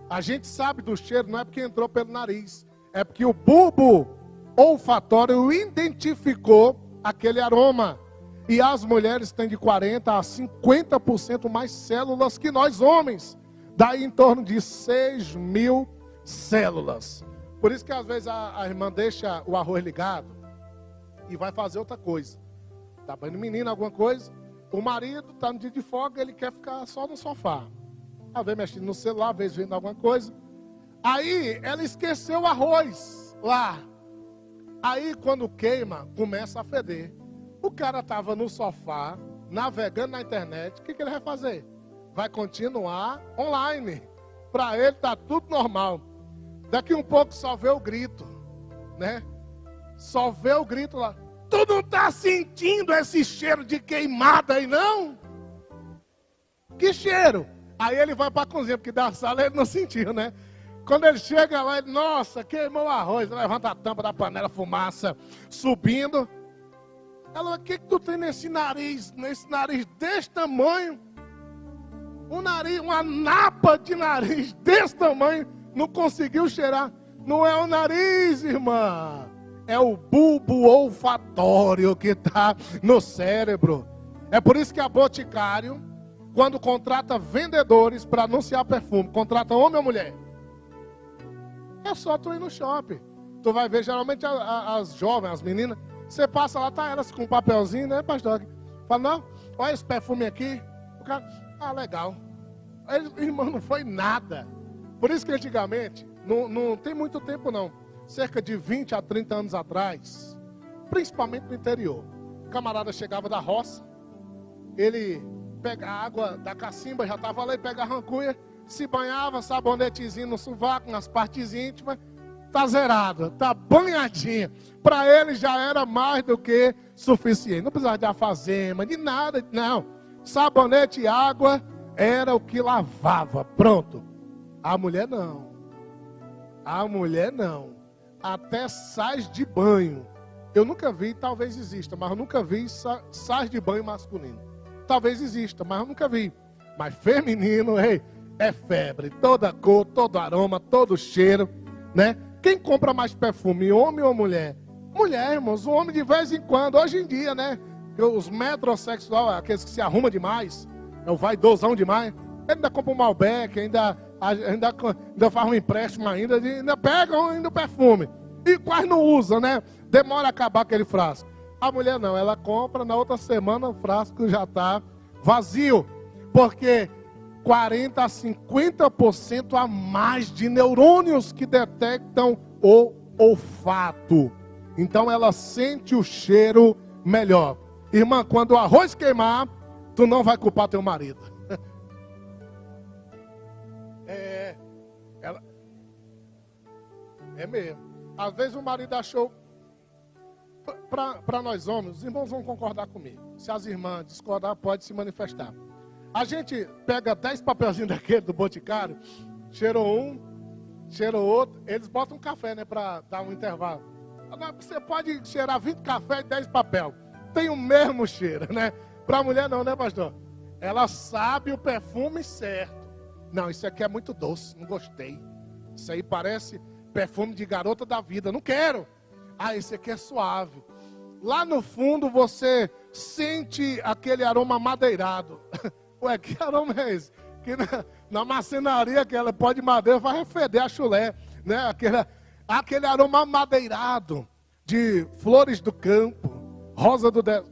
A gente sabe do cheiro, não é porque entrou pelo nariz, é porque o bulbo olfatório identificou aquele aroma. E as mulheres têm de 40% a 50% mais células que nós homens. Daí em torno de 6 mil células. Por isso que às vezes a irmã deixa o arroz ligado e vai fazer outra coisa. Tá banhando menino, alguma coisa. O marido está no dia de folga, ele quer ficar só no sofá. Às vezes mexendo no celular, às vezes vendo alguma coisa. Aí ela esqueceu o arroz lá. Aí quando queima, começa a feder. O cara estava no sofá, navegando na internet. O que ele vai fazer? Vai continuar online. Para ele está tudo normal. Daqui um pouco só vê o grito, né? Só vê o grito lá. Tu não está sentindo esse cheiro de queimada aí, não? Que cheiro? Aí ele vai para a cozinha, porque da sala ele não sentiu, né? Quando ele chega lá, ele, nossa, queimou o arroz. Levanta a tampa da panela, fumaça subindo. Ela, o que tu tem nesse nariz desse tamanho? Um nariz, uma napa de nariz desse tamanho, não conseguiu cheirar. Não é o nariz, irmã. É o bulbo olfatório que está no cérebro. É por isso que a Boticário, quando contrata vendedores para anunciar perfume, contrata homem ou mulher? É só tu ir no shopping. Tu vai ver, geralmente, as jovens, as meninas, você passa lá, tá elas com um papelzinho, né, pastor? Fala, não, olha esse perfume aqui. O cara, legal. Aí, irmão, não foi nada. Por isso que antigamente, não tem muito tempo não, cerca de 20 a 30 anos atrás, principalmente no interior, o camarada chegava da roça, ele pega a água da cacimba, já estava lá e pega a rancuia, se banhava, sabonetezinho no sovaco, nas partes íntimas, tá zerado, tá banhadinha. Para ele já era mais do que suficiente. Não precisava de alfazema, de nada, não. Sabonete e água era o que lavava, pronto. A mulher não. A mulher não. Até sais de banho. Eu nunca vi, talvez exista, mas eu nunca vi sais de banho masculino. Talvez exista, mas eu nunca vi. Mas feminino, ei, é febre. Toda cor, todo aroma, todo cheiro, né? Quem compra mais perfume, homem ou mulher? Mulher, irmãos. O homem de vez em quando, hoje em dia, né? Os metrosexuais, aqueles que se arrumam demais, é o vaidosão demais, ele ainda compra um Malbec, ainda faz um empréstimo ainda pega ainda o perfume. E quase não usa, né? Demora a acabar aquele frasco. A mulher não, ela compra, na outra semana o frasco já está vazio. Porque 40% a 50% a mais de neurônios que detectam o olfato. Então ela sente o cheiro melhor. Irmã, quando o arroz queimar, tu não vai culpar teu marido. É mesmo. Às vezes o marido achou, para nós homens, os irmãos vão concordar comigo. Se as irmãs discordar, pode se manifestar. A gente pega 10 papelzinhos daquele do Boticário, cheirou um, cheirou outro, eles botam um café, né, para dar um intervalo. Você pode cheirar 20 cafés e 10 papel. Tem o mesmo cheiro, né? Para a mulher não, né, pastor? Ela sabe o perfume certo. Não, isso aqui é muito doce, não gostei. Isso aí parece perfume de garota da vida, não quero. Esse aqui é suave. Lá no fundo você sente aquele aroma madeirado. Ué, que aroma é esse? Que na marcenaria que ela pode madeira vai feder a chulé, né? Aquele aroma madeirado de flores do campo, rosa do deserto.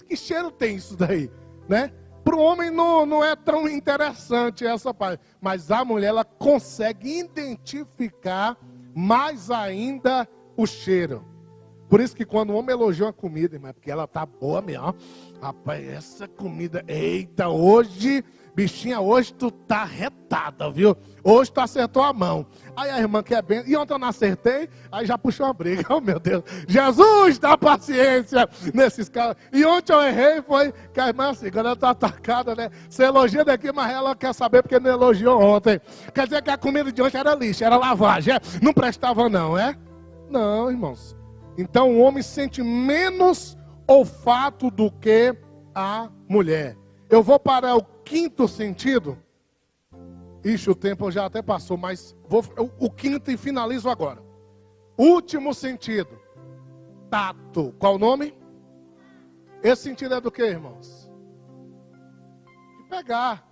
Que cheiro tem isso daí, né? Para o homem não é tão interessante essa parte, mas a mulher ela consegue identificar mais ainda o cheiro. Por isso que quando o homem elogia uma comida, irmão, é porque ela tá boa mesmo. Ó. Rapaz, essa comida, eita, hoje, bichinha, hoje tu tá retada, viu? Hoje tu acertou a mão. Aí a irmã quer bem, e ontem eu não acertei, aí já puxou uma briga. Oh, meu Deus, Jesus, dá paciência nesses caras. E ontem eu errei, foi que a irmã, assim, quando ela tá atacada, né? Você elogia daqui, mas ela quer saber porque não elogiou ontem. Quer dizer que a comida de ontem era lixo, era lavagem, não prestava não, é? Não, irmãos. Então o homem sente menos olfato do que a mulher. Eu vou para o quinto sentido. Ixi, o tempo já até passou, mas o quinto e finalizo agora. Último sentido. Tato. Qual o nome? Esse sentido é do que, irmãos? De pegar.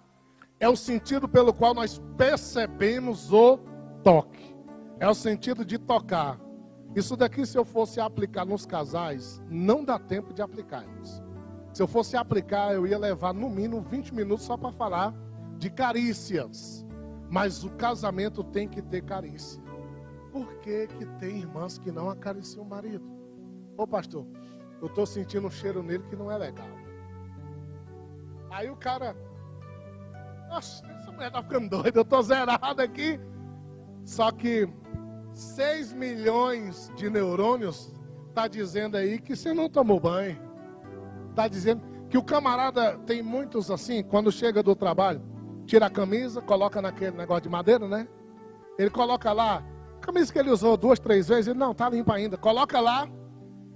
É o sentido pelo qual nós percebemos o toque. É o sentido de tocar. Isso daqui, se eu fosse aplicar nos casais, não dá tempo de aplicar isso. Se eu fosse aplicar, eu ia levar no mínimo 20 minutos só para falar de carícias. Mas o casamento tem que ter carícia. Por que que tem irmãs que não acariciam o marido? Ô pastor, eu estou sentindo um cheiro nele que não é legal. Aí o cara, nossa, essa mulher está ficando doida, eu estou zerado aqui. Só que 6 milhões de neurônios está dizendo aí que você não tomou banho. Está dizendo que o camarada tem muitos assim, quando chega do trabalho, tira a camisa, coloca naquele negócio de madeira, né? Ele coloca lá, a camisa que ele usou 2, 3 vezes, ele não, está limpa ainda. Coloca lá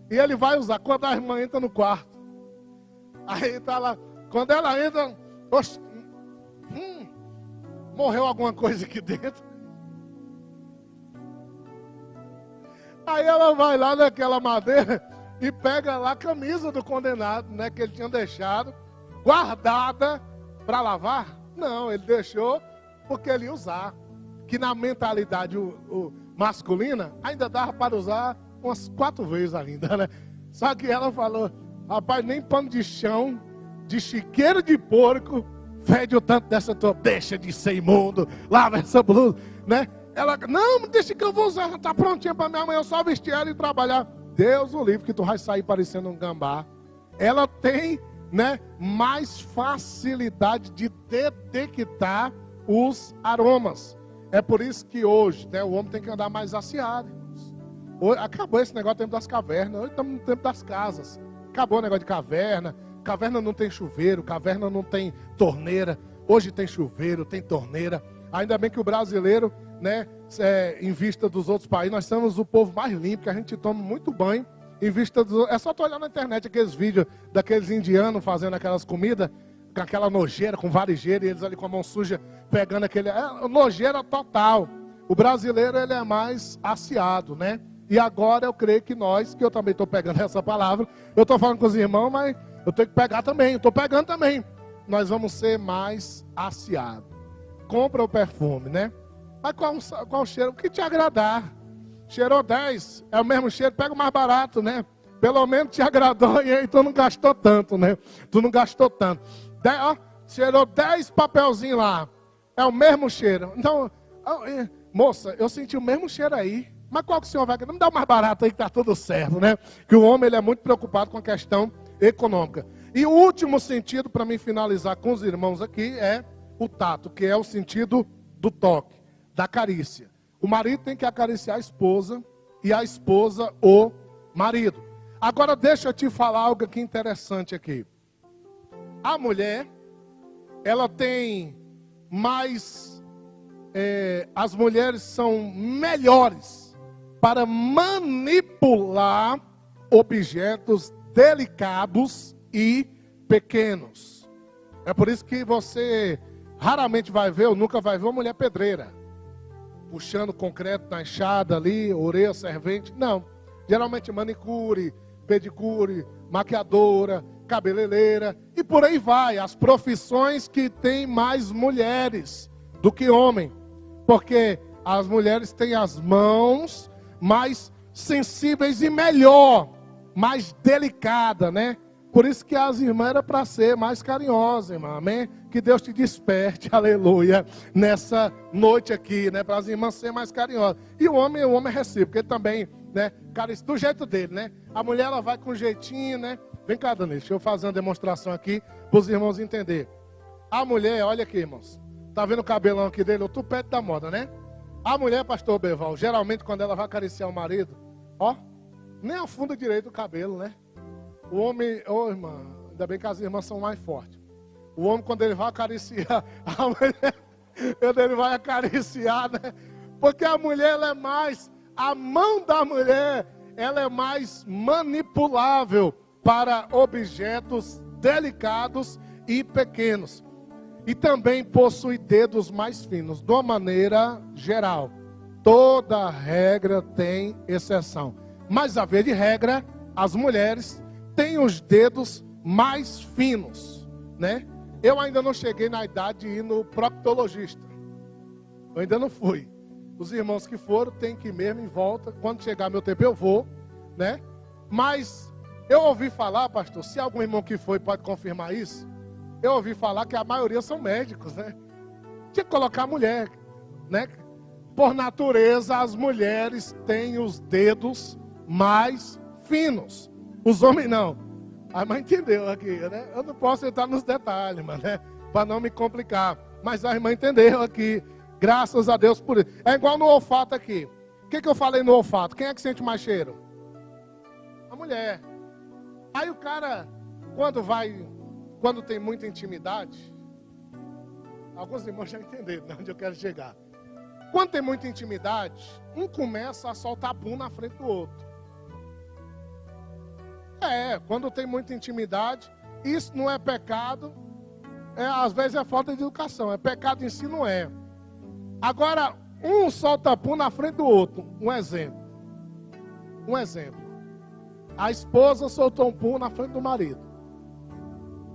e ele vai usar quando a irmã entra no quarto. Aí está lá, quando ela entra, oxe, morreu alguma coisa aqui dentro. Aí ela vai lá naquela madeira e pega lá a camisa do condenado, né, que ele tinha deixado, guardada para lavar. Não, ele deixou porque ele ia usar. Que na mentalidade masculina, ainda dava para usar umas 4 vezes ainda, né? Só que ela falou, rapaz, nem pano de chão, de chiqueiro de porco, fede o tanto dessa tua, deixa de ser imundo, lava essa blusa, né? Ela, não, deixa que eu vou usar, está prontinha para minha mãe, eu só vestir ela e trabalhar. Deus o livre que tu vai sair parecendo um gambá. Ela tem, né, mais facilidade de detectar os aromas. É por isso que hoje, né, o homem tem que andar mais aciado. Hoje, acabou esse negócio do tempo das cavernas, hoje estamos no tempo das casas. Acabou o negócio de caverna, caverna não tem chuveiro, caverna não tem torneira. Hoje tem chuveiro, tem torneira. Ainda bem que o brasileiro, né, em vista dos outros países, nós somos o povo mais limpo, que a gente toma muito banho. Em vista dos, é só tu olhar na internet aqueles vídeos daqueles indianos fazendo aquelas comidas, com aquela nojeira, com varijeira, e eles ali com a mão suja, pegando aquele... nojeira total. O brasileiro, ele é mais aciado, né? E agora eu creio que nós, que eu também estou pegando essa palavra, eu estou falando com os irmãos, mas eu tenho que pegar também, eu estou pegando também. Nós vamos ser mais aciados. Compra o perfume, né? Mas qual cheiro? O que te agradar. Cheirou 10, é o mesmo cheiro, pega o mais barato, né? Pelo menos te agradou e aí tu não gastou tanto, né? Tu não gastou tanto. Cheirou 10 papelzinhos lá, é o mesmo cheiro. Então, moça, eu senti o mesmo cheiro aí. Mas qual que o senhor vai querer? Não me dá o mais barato aí que tá tudo certo, né? Que o homem ele é muito preocupado com a questão econômica. E o último sentido, para mim finalizar com os irmãos aqui, é o tato, que é o sentido do toque, da carícia. O marido tem que acariciar a esposa e a esposa o marido. Agora deixa eu te falar algo aqui interessante aqui. A mulher, ela tem mais... as mulheres são melhores para manipular objetos delicados e pequenos. É por isso que você raramente vai ver, ou nunca vai ver uma mulher pedreira, puxando concreto na enxada ali, orelha servente. Não, geralmente manicure, pedicure, maquiadora, cabeleireira, e por aí vai. As profissões que têm mais mulheres do que homem, porque as mulheres têm as mãos mais sensíveis e melhor, mais delicada, né? Por isso que as irmãs eram para ser mais carinhosas, irmã, amém? Que Deus te desperte, aleluia, nessa noite aqui, né? Para as irmãs serem mais carinhosas. E o homem é recíproco, ele também né? Cara, isso do jeito dele, né? A mulher, ela vai com jeitinho, né? Vem cá, Danilo, deixa eu fazer uma demonstração aqui para os irmãos entenderem. A mulher, olha aqui, irmãos. Tá vendo o cabelão aqui dele? O tupete da moda, né? A mulher, pastor Beval, geralmente quando ela vai acariciar o marido, ó, nem afunda direito o cabelo, né? O homem, ô irmã, ainda bem que as irmãs são mais fortes. O homem, quando ele vai acariciar, a mulher, quando ele vai acariciar, né? Porque a mulher, ela é mais, a mão da mulher, ela é mais manipulável para objetos delicados e pequenos. E também possui dedos mais finos, de uma maneira geral. Toda regra tem exceção. Mas, a vez de regra, as mulheres têm os dedos mais finos, né? Eu ainda não cheguei na idade de ir no proctologista. Eu ainda não fui. Os irmãos que foram têm que ir mesmo em volta. Quando chegar meu tempo eu vou, né? Mas eu ouvi falar, pastor, se algum irmão que foi pode confirmar isso, eu ouvi falar que a maioria são médicos, né? Tinha que colocar a mulher, né? Por natureza, as mulheres têm os dedos mais finos. Os homens não. A irmã entendeu aqui, né? Eu não posso entrar nos detalhes, mas, né? Para não me complicar. Mas a irmã entendeu aqui. Graças a Deus por isso. É igual no olfato aqui. O que eu falei no olfato? Quem é que sente mais cheiro? A mulher. Aí o cara, quando tem muita intimidade, alguns irmãos já entenderam onde eu quero chegar. Quando tem muita intimidade, um começa a soltar pum na frente do outro. Quando tem muita intimidade, isso não é pecado, às vezes é falta de educação, pecado em si não é. Agora, um solta pum na frente do outro, um exemplo. A esposa soltou um pum na frente do marido.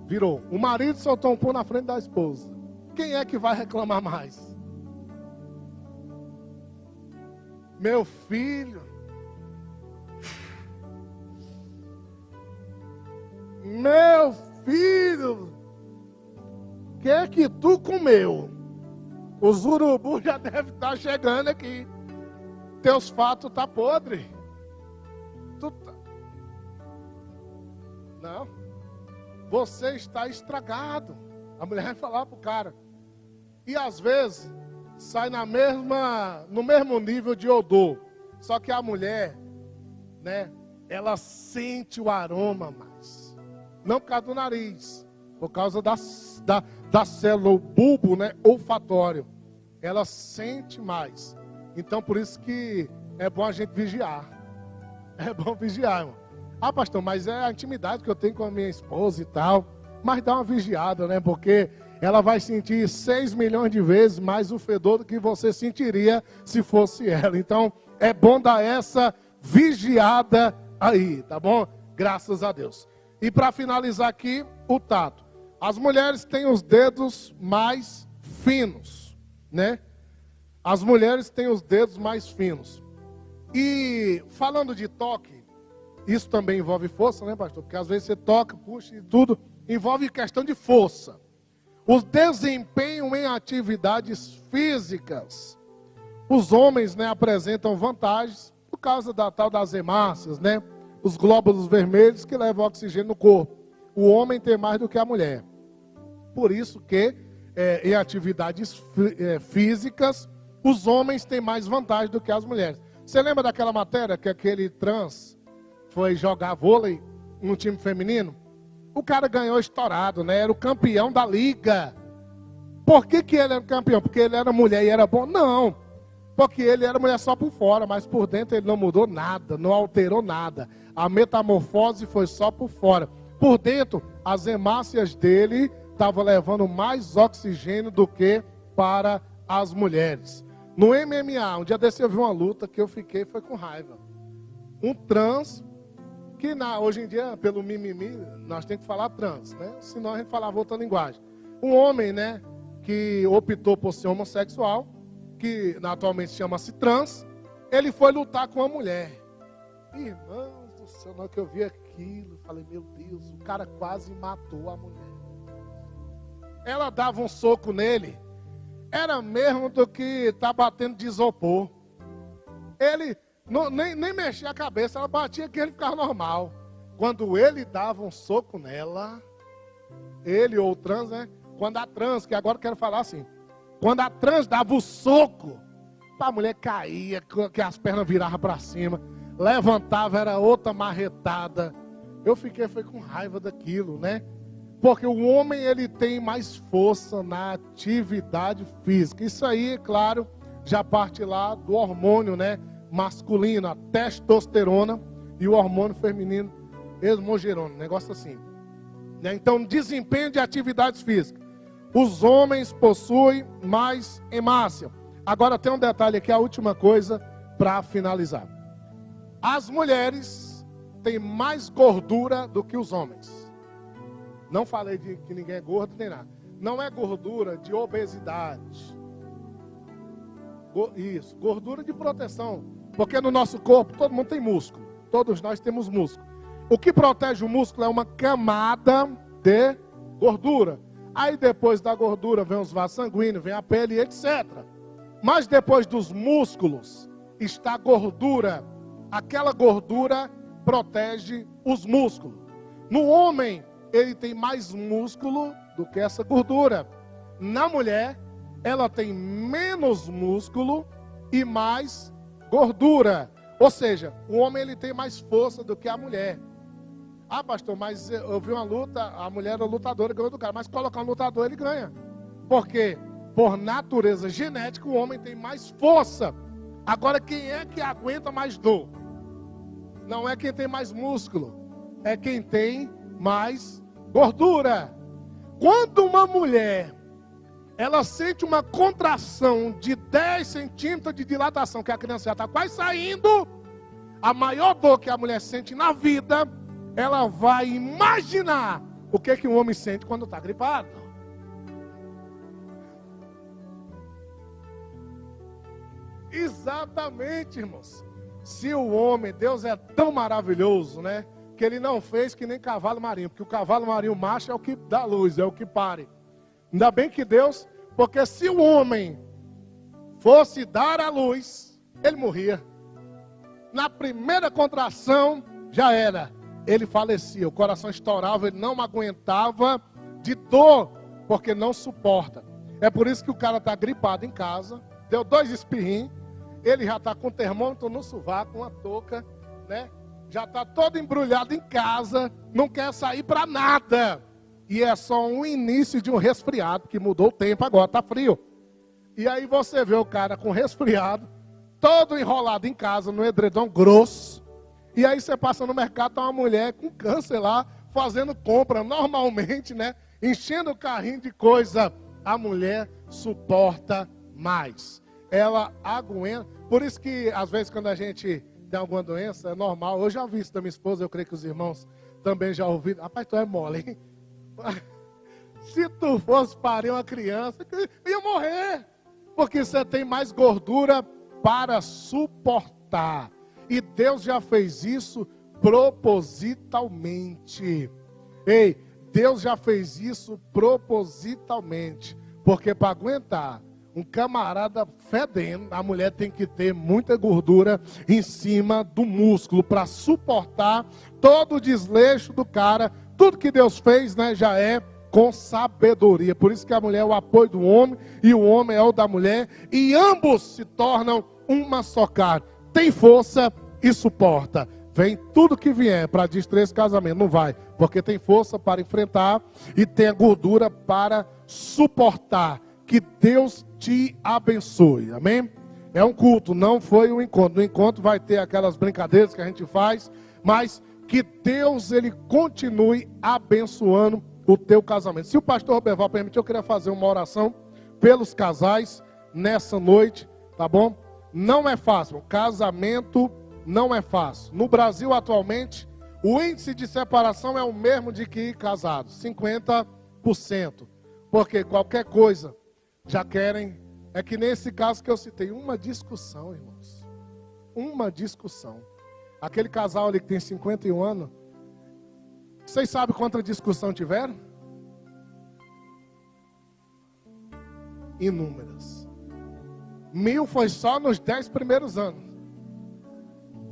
Virou. O marido soltou um pum na frente da esposa. Quem é que vai reclamar mais? Meu filho. Meu filho. O que é que tu comeu? Os urubus já devem estar chegando aqui. Teus fatos estão podres. Não. Você está estragado. A mulher vai falar para o cara. E às vezes sai no mesmo nível de odor. Só que a mulher, né, ela sente o aroma mais. Não por causa do nariz, por causa da célula, o bulbo, né, olfatório. Ela sente mais. Então por isso que é bom a gente vigiar. É bom vigiar, irmão. Ah, pastor, mas é a intimidade que eu tenho com a minha esposa e tal. Mas dá uma vigiada, né? Porque ela vai sentir 6 milhões de vezes mais o fedor do que você sentiria se fosse ela. Então, é bom dar essa vigiada aí, tá bom? Graças a Deus. E para finalizar aqui, o tato. As mulheres têm os dedos mais finos, né? As mulheres têm os dedos mais finos. E falando de toque, isso também envolve força, né, pastor? Porque às vezes você toca, puxa e tudo, envolve questão de força. O desempenho em atividades físicas. Os homens, né, apresentam vantagens por causa da tal das hemácias, né? Os glóbulos vermelhos que levam oxigênio no corpo. O homem tem mais do que a mulher. Por isso que em atividades físicas, os homens têm mais vantagem do que as mulheres. Você lembra daquela matéria que aquele trans foi jogar vôlei no time feminino? O cara ganhou estourado, né? Era o campeão da liga. Por que ele era campeão? Porque ele era mulher e era bom? Não. Porque ele era mulher só por fora, mas por dentro ele não mudou nada, não alterou nada. A metamorfose foi só por fora. Por dentro, as hemácias dele estavam levando mais oxigênio do que para as mulheres. No MMA, um dia desse eu vi uma luta que eu fiquei, foi com raiva. Um trans, que hoje em dia, pelo mimimi, nós temos que falar trans, né? Senão a gente falava outra linguagem. Um homem, né, que optou por ser homossexual, que atualmente chama-se trans, ele foi lutar com uma mulher. Irmãos do céu, na hora que eu vi aquilo, falei, meu Deus, o cara quase matou a mulher. Ela dava um soco nele, era mesmo do que tá batendo de isopor. Ele nem mexia a cabeça, ela batia que ele ficava normal. Quando ele dava um soco nela, ele ou o trans, né? Quando a trans, que agora eu quero falar assim, quando a trans dava o soco, a mulher caía, que as pernas viravam para cima, levantava, era outra marretada. Eu foi com raiva daquilo, né? Porque o homem, ele tem mais força na atividade física. Isso aí, é claro, já parte lá do hormônio, né? Masculino, a testosterona, e o hormônio feminino, esmogerona, negócio assim. Né? Então, desempenho de atividades físicas. Os homens possuem mais hemácia. Agora tem um detalhe aqui, a última coisa para finalizar. As mulheres têm mais gordura do que os homens. Não falei de que ninguém é gordo nem nada. Não é gordura de obesidade. Isso, gordura de proteção. Porque no nosso corpo todo mundo tem músculo. Todos nós temos músculo. O que protege o músculo é uma camada de gordura. Aí depois da gordura vem os vasos sanguíneos, vem a pele, etc. Mas depois dos músculos está a gordura. Aquela gordura protege os músculos. No homem, ele tem mais músculo do que essa gordura. Na mulher, ela tem menos músculo e mais gordura. Ou seja, o homem ele tem mais força do que a mulher. Ah, pastor, mas eu vi uma luta, a mulher era lutadora, ganhou do cara. Mas colocar um lutador, ele ganha. Por quê? Por natureza genética, o homem tem mais força. Agora, quem é que aguenta mais dor? Não é quem tem mais músculo, é quem tem mais gordura. Quando uma mulher, ela sente uma contração de 10 centímetros de dilatação, que a criança já está quase saindo, a maior dor que a mulher sente na vida, ela vai imaginar o que um homem sente quando está gripado. Exatamente, irmãos. Se o homem, Deus é tão maravilhoso, né? Que ele não fez que nem cavalo marinho. Porque o cavalo marinho macho é o que dá luz, é o que pare. Ainda bem que Deus, porque se o homem fosse dar a luz, ele morria. Na primeira contração, já era. Ele falecia, o coração estourava, ele não aguentava de dor, porque não suporta. É por isso que o cara está gripado em casa, deu 2 espirrinhos, ele já está com o termômetro no sovaco, uma touca, né? Já está todo embrulhado em casa, não quer sair para nada. E é só um início de um resfriado, que mudou o tempo agora, está frio. E aí você vê o cara com resfriado, todo enrolado em casa, no edredom grosso. E aí você passa no mercado, tá uma mulher com câncer lá, fazendo compra normalmente, né? Enchendo o carrinho de coisa. A mulher suporta mais. Ela aguenta. Por isso que, às vezes, quando a gente tem alguma doença, é normal. Eu já vi isso da minha esposa, eu creio que os irmãos também já ouviram. Rapaz, tu é mole, hein? Se tu fosse parir uma criança, ia morrer. Porque você tem mais gordura para suportar. E Deus já fez isso propositalmente. Ei, Deus já fez isso propositalmente. Porque para aguentar um camarada fedendo, a mulher tem que ter muita gordura em cima do músculo para suportar todo o desleixo do cara. Tudo que Deus fez, né, já é com sabedoria. Por isso que a mulher é o apoio do homem e o homem é o da mulher. E ambos se tornam uma só carne. Tem força e suporta. Vem tudo que vier para destruir esse casamento. Não vai. Porque tem força para enfrentar e tem a gordura para suportar. Que Deus te abençoe. Amém? É um culto, não foi um encontro. No encontro vai ter aquelas brincadeiras que a gente faz. Mas que Deus, ele continue abençoando o teu casamento. Se o pastor Roberval permitir, eu queria fazer uma oração pelos casais nessa noite. Tá bom? Não é fácil. Casamento não é fácil. No Brasil, atualmente, o índice de separação é o mesmo de que casados, 50%. Porque qualquer coisa já querem. É que nesse caso que eu citei, uma discussão, irmãos. Uma discussão. Aquele casal ali que tem 51 anos, vocês sabem quanta discussão tiveram? Inúmeras. 1000 foi só nos 10 primeiros anos.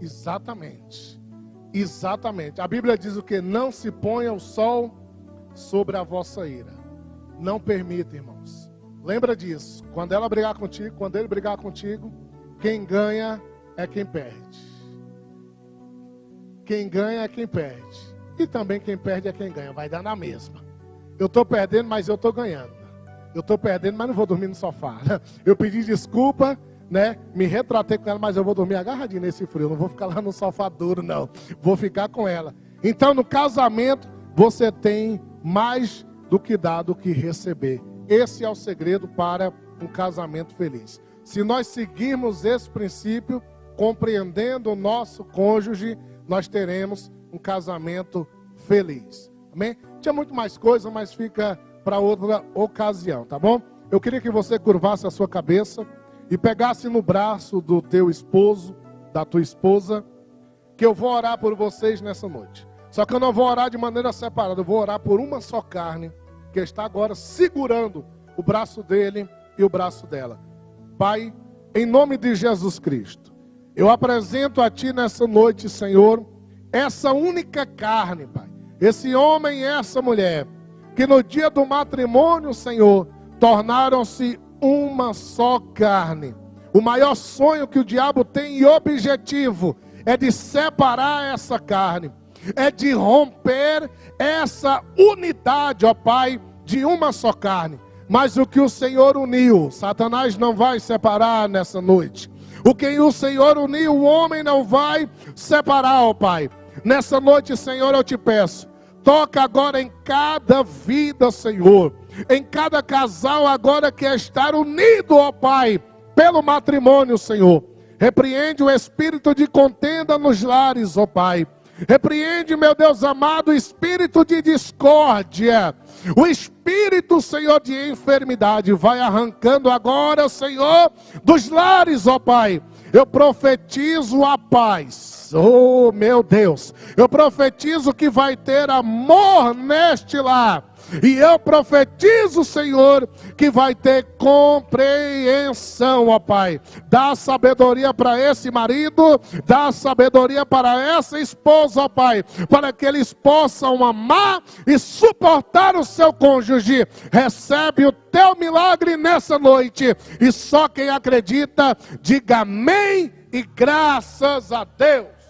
Exatamente. Exatamente. A Bíblia diz o que? Não se ponha o sol sobre a vossa ira. Não permita, irmãos. Lembra disso. Quando ela brigar contigo, quando ele brigar contigo, quem ganha é quem perde. Quem ganha é quem perde. E também quem perde é quem ganha. Vai dar na mesma. Eu estou perdendo, mas eu estou ganhando. Eu estou perdendo, mas não vou dormir no sofá. Eu pedi desculpa, né? Me retratei com ela, mas eu vou dormir agarradinho nesse frio. Não vou ficar lá no sofá duro, não. Vou ficar com ela. Então, no casamento, você tem mais do que dar, do que receber. Esse é o segredo para um casamento feliz. Se nós seguirmos esse princípio, compreendendo o nosso cônjuge, nós teremos um casamento feliz. Amém? Tinha muito mais coisa, mas fica para outra ocasião, tá bom? Eu queria que você curvasse a sua cabeça e pegasse no braço do teu esposo, da tua esposa, que eu vou orar por vocês nessa noite. Só que eu não vou orar de maneira separada, eu vou orar por uma só carne, que está agora segurando o braço dele e o braço dela. Pai, em nome de Jesus Cristo, eu apresento a Ti nessa noite, Senhor, essa única carne, Pai. Esse homem e essa mulher, que no dia do matrimônio, Senhor, tornaram-se uma só carne. O maior sonho que o diabo tem e objetivo é de separar essa carne. É de romper essa unidade, ó Pai, de uma só carne. Mas o que o Senhor uniu, Satanás não vai separar nessa noite. O que o Senhor uniu, o homem não vai separar, ó Pai. Nessa noite, Senhor, eu te peço, toca agora em cada vida, Senhor. Em cada casal agora que estar unido, ó Pai, pelo matrimônio, Senhor. Repreende o espírito de contenda nos lares, ó Pai. Repreende, meu Deus amado, o espírito de discórdia. O espírito, Senhor, de enfermidade. Vai arrancando agora, Senhor, dos lares, ó Pai. Eu profetizo a paz. Oh, meu Deus. Eu profetizo que vai ter amor neste lar. E eu profetizo, Senhor, que vai ter compreensão, ó Pai. Dá sabedoria para esse marido, dá sabedoria para essa esposa, ó Pai, para que eles possam amar e suportar o seu cônjuge. Recebe o teu milagre nessa noite. E só quem acredita, diga amém e graças a Deus.